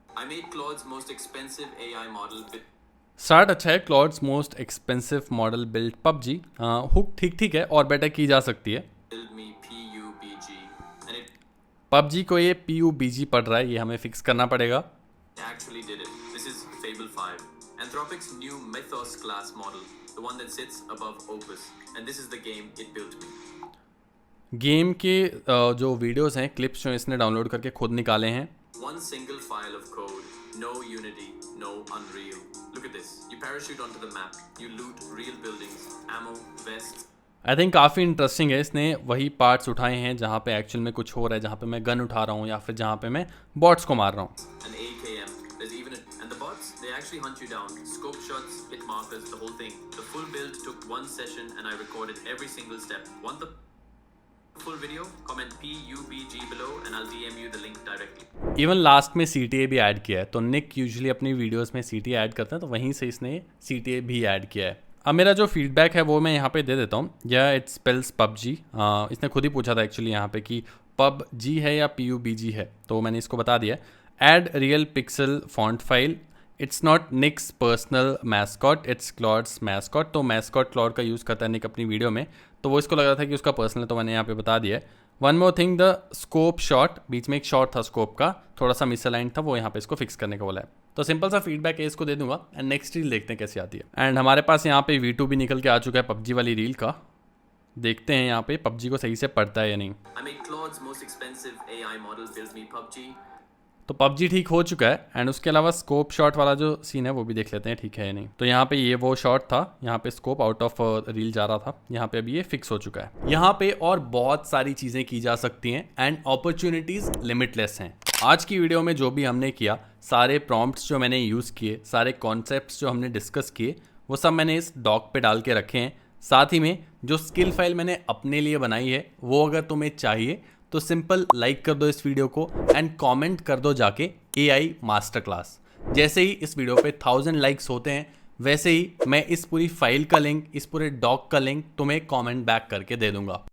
I made Claude's most expensive AI model with start अच्छा है, Claude's most expensive model built PUBG, hook ठीक है और बेटर की जा सकती है। build me PUBG and it PUBG को ये PUBG पढ़ रहा है, ये हमें फिक्स करना पड़ेगा। actually did it. This is Fable 5, Anthropic's new Mythos class model, the one that sits above Opus, and this is the game it built me. Game के जो वीडियोस हैं, क्लिप्स जो इसने डाउनलोड करके खुद निकाले हैं। One single file of code, no Unity, no Unreal. Look at this. You parachute onto the map, you loot real buildings, ammo, vests. I think काफ़ी इंटरेस्टिंग है। इसने वही पार्ट्स उठाए हैं जहाँ पे एक्चुअल में कुछ हो रहा है, जहाँ पे मैं गन उठा रहा हूँ या फिर जहाँ पे मैं बॉट्स को मार रहा हूँ। An AKM. There's even and the bots, they actually hunt you down. Scope shots, hit markers, the whole thing. The full build took one session and I recorded every single step. Want the full video? Comment PUBG below and I'll DM you the link directly. Even last में CTA भी add किया है। तो निक usually अपनी videos में CTA add करते हैं, तो वहीं से इसने CTA भी ऐड किया है। अब मेरा जो फीडबैक है वो मैं यहाँ पे दे देता हूँ। या इट स्पेल्स PUBG, इसने खुद ही पूछा था एक्चुअली यहाँ पे कि PUBG है या PUBG है, तो मैंने इसको बता दिया। Add real pixel font file, it's not Nick's personal mascot, it's Claude's mascot. तो मैस्कॉट क्लॉड का यूज़ करता है निक अपनी वीडियो में, तो वो इसको लग रहा था कि उसका पर्सनल है, तो मैंने यहाँ पे बता दिया है। One more thing, the scope shot, बीच में एक शॉट था स्कोप का, थोड़ा सा मिसअलाइन था, वो यहाँ पे इसको फिक्स करने को बोला है। तो सिंपल सा फीडबैक है, इसको दे दूंगा एंड नेक्स्ट रील देखते हैं कैसी आती है। एंड हमारे पास यहाँ पे V2 भी निकल के आ चुका है PUBG वाली रील का। देखते हैं यहाँ पे PUBG को सही से पढ़ता है या नहीं। I made Claude's most expensive AI model build me PUBG. तो PUBG ठीक हो चुका है एंड उसके अलावा स्कोप शॉट वाला जो सीन है वो भी देख लेते हैं ठीक है या नहीं। तो यहाँ पे ये वो शॉट था, यहाँ पे स्कोप आउट ऑफ रील जा रहा था, यहाँ पे अभी ये फिक्स हो चुका है। यहाँ पे और बहुत सारी चीजें की जा सकती हैं एंड अपॉर्चुनिटीज लिमिटलेस हैं। आज की वीडियो में जो भी हमने किया, सारे प्रॉम्प्ट्स जो मैंने यूज़ किए, सारे कॉन्सेप्ट्स जो हमने डिस्कस किए, वो सब मैंने इस डॉक पे डाल के रखे हैं। साथ ही में जो स्किल फाइल मैंने अपने लिए बनाई है वो अगर तुम्हें चाहिए तो सिंपल लाइक कर दो इस वीडियो को एंड कमेंट कर दो जाके AI मास्टर क्लास। जैसे ही इस वीडियो पे 1000 लाइक्स होते हैं वैसे ही मैं इस पूरी फाइल का लिंक, इस पूरे डॉक का लिंक तुम्हें कमेंट बैक करके दे दूंगा।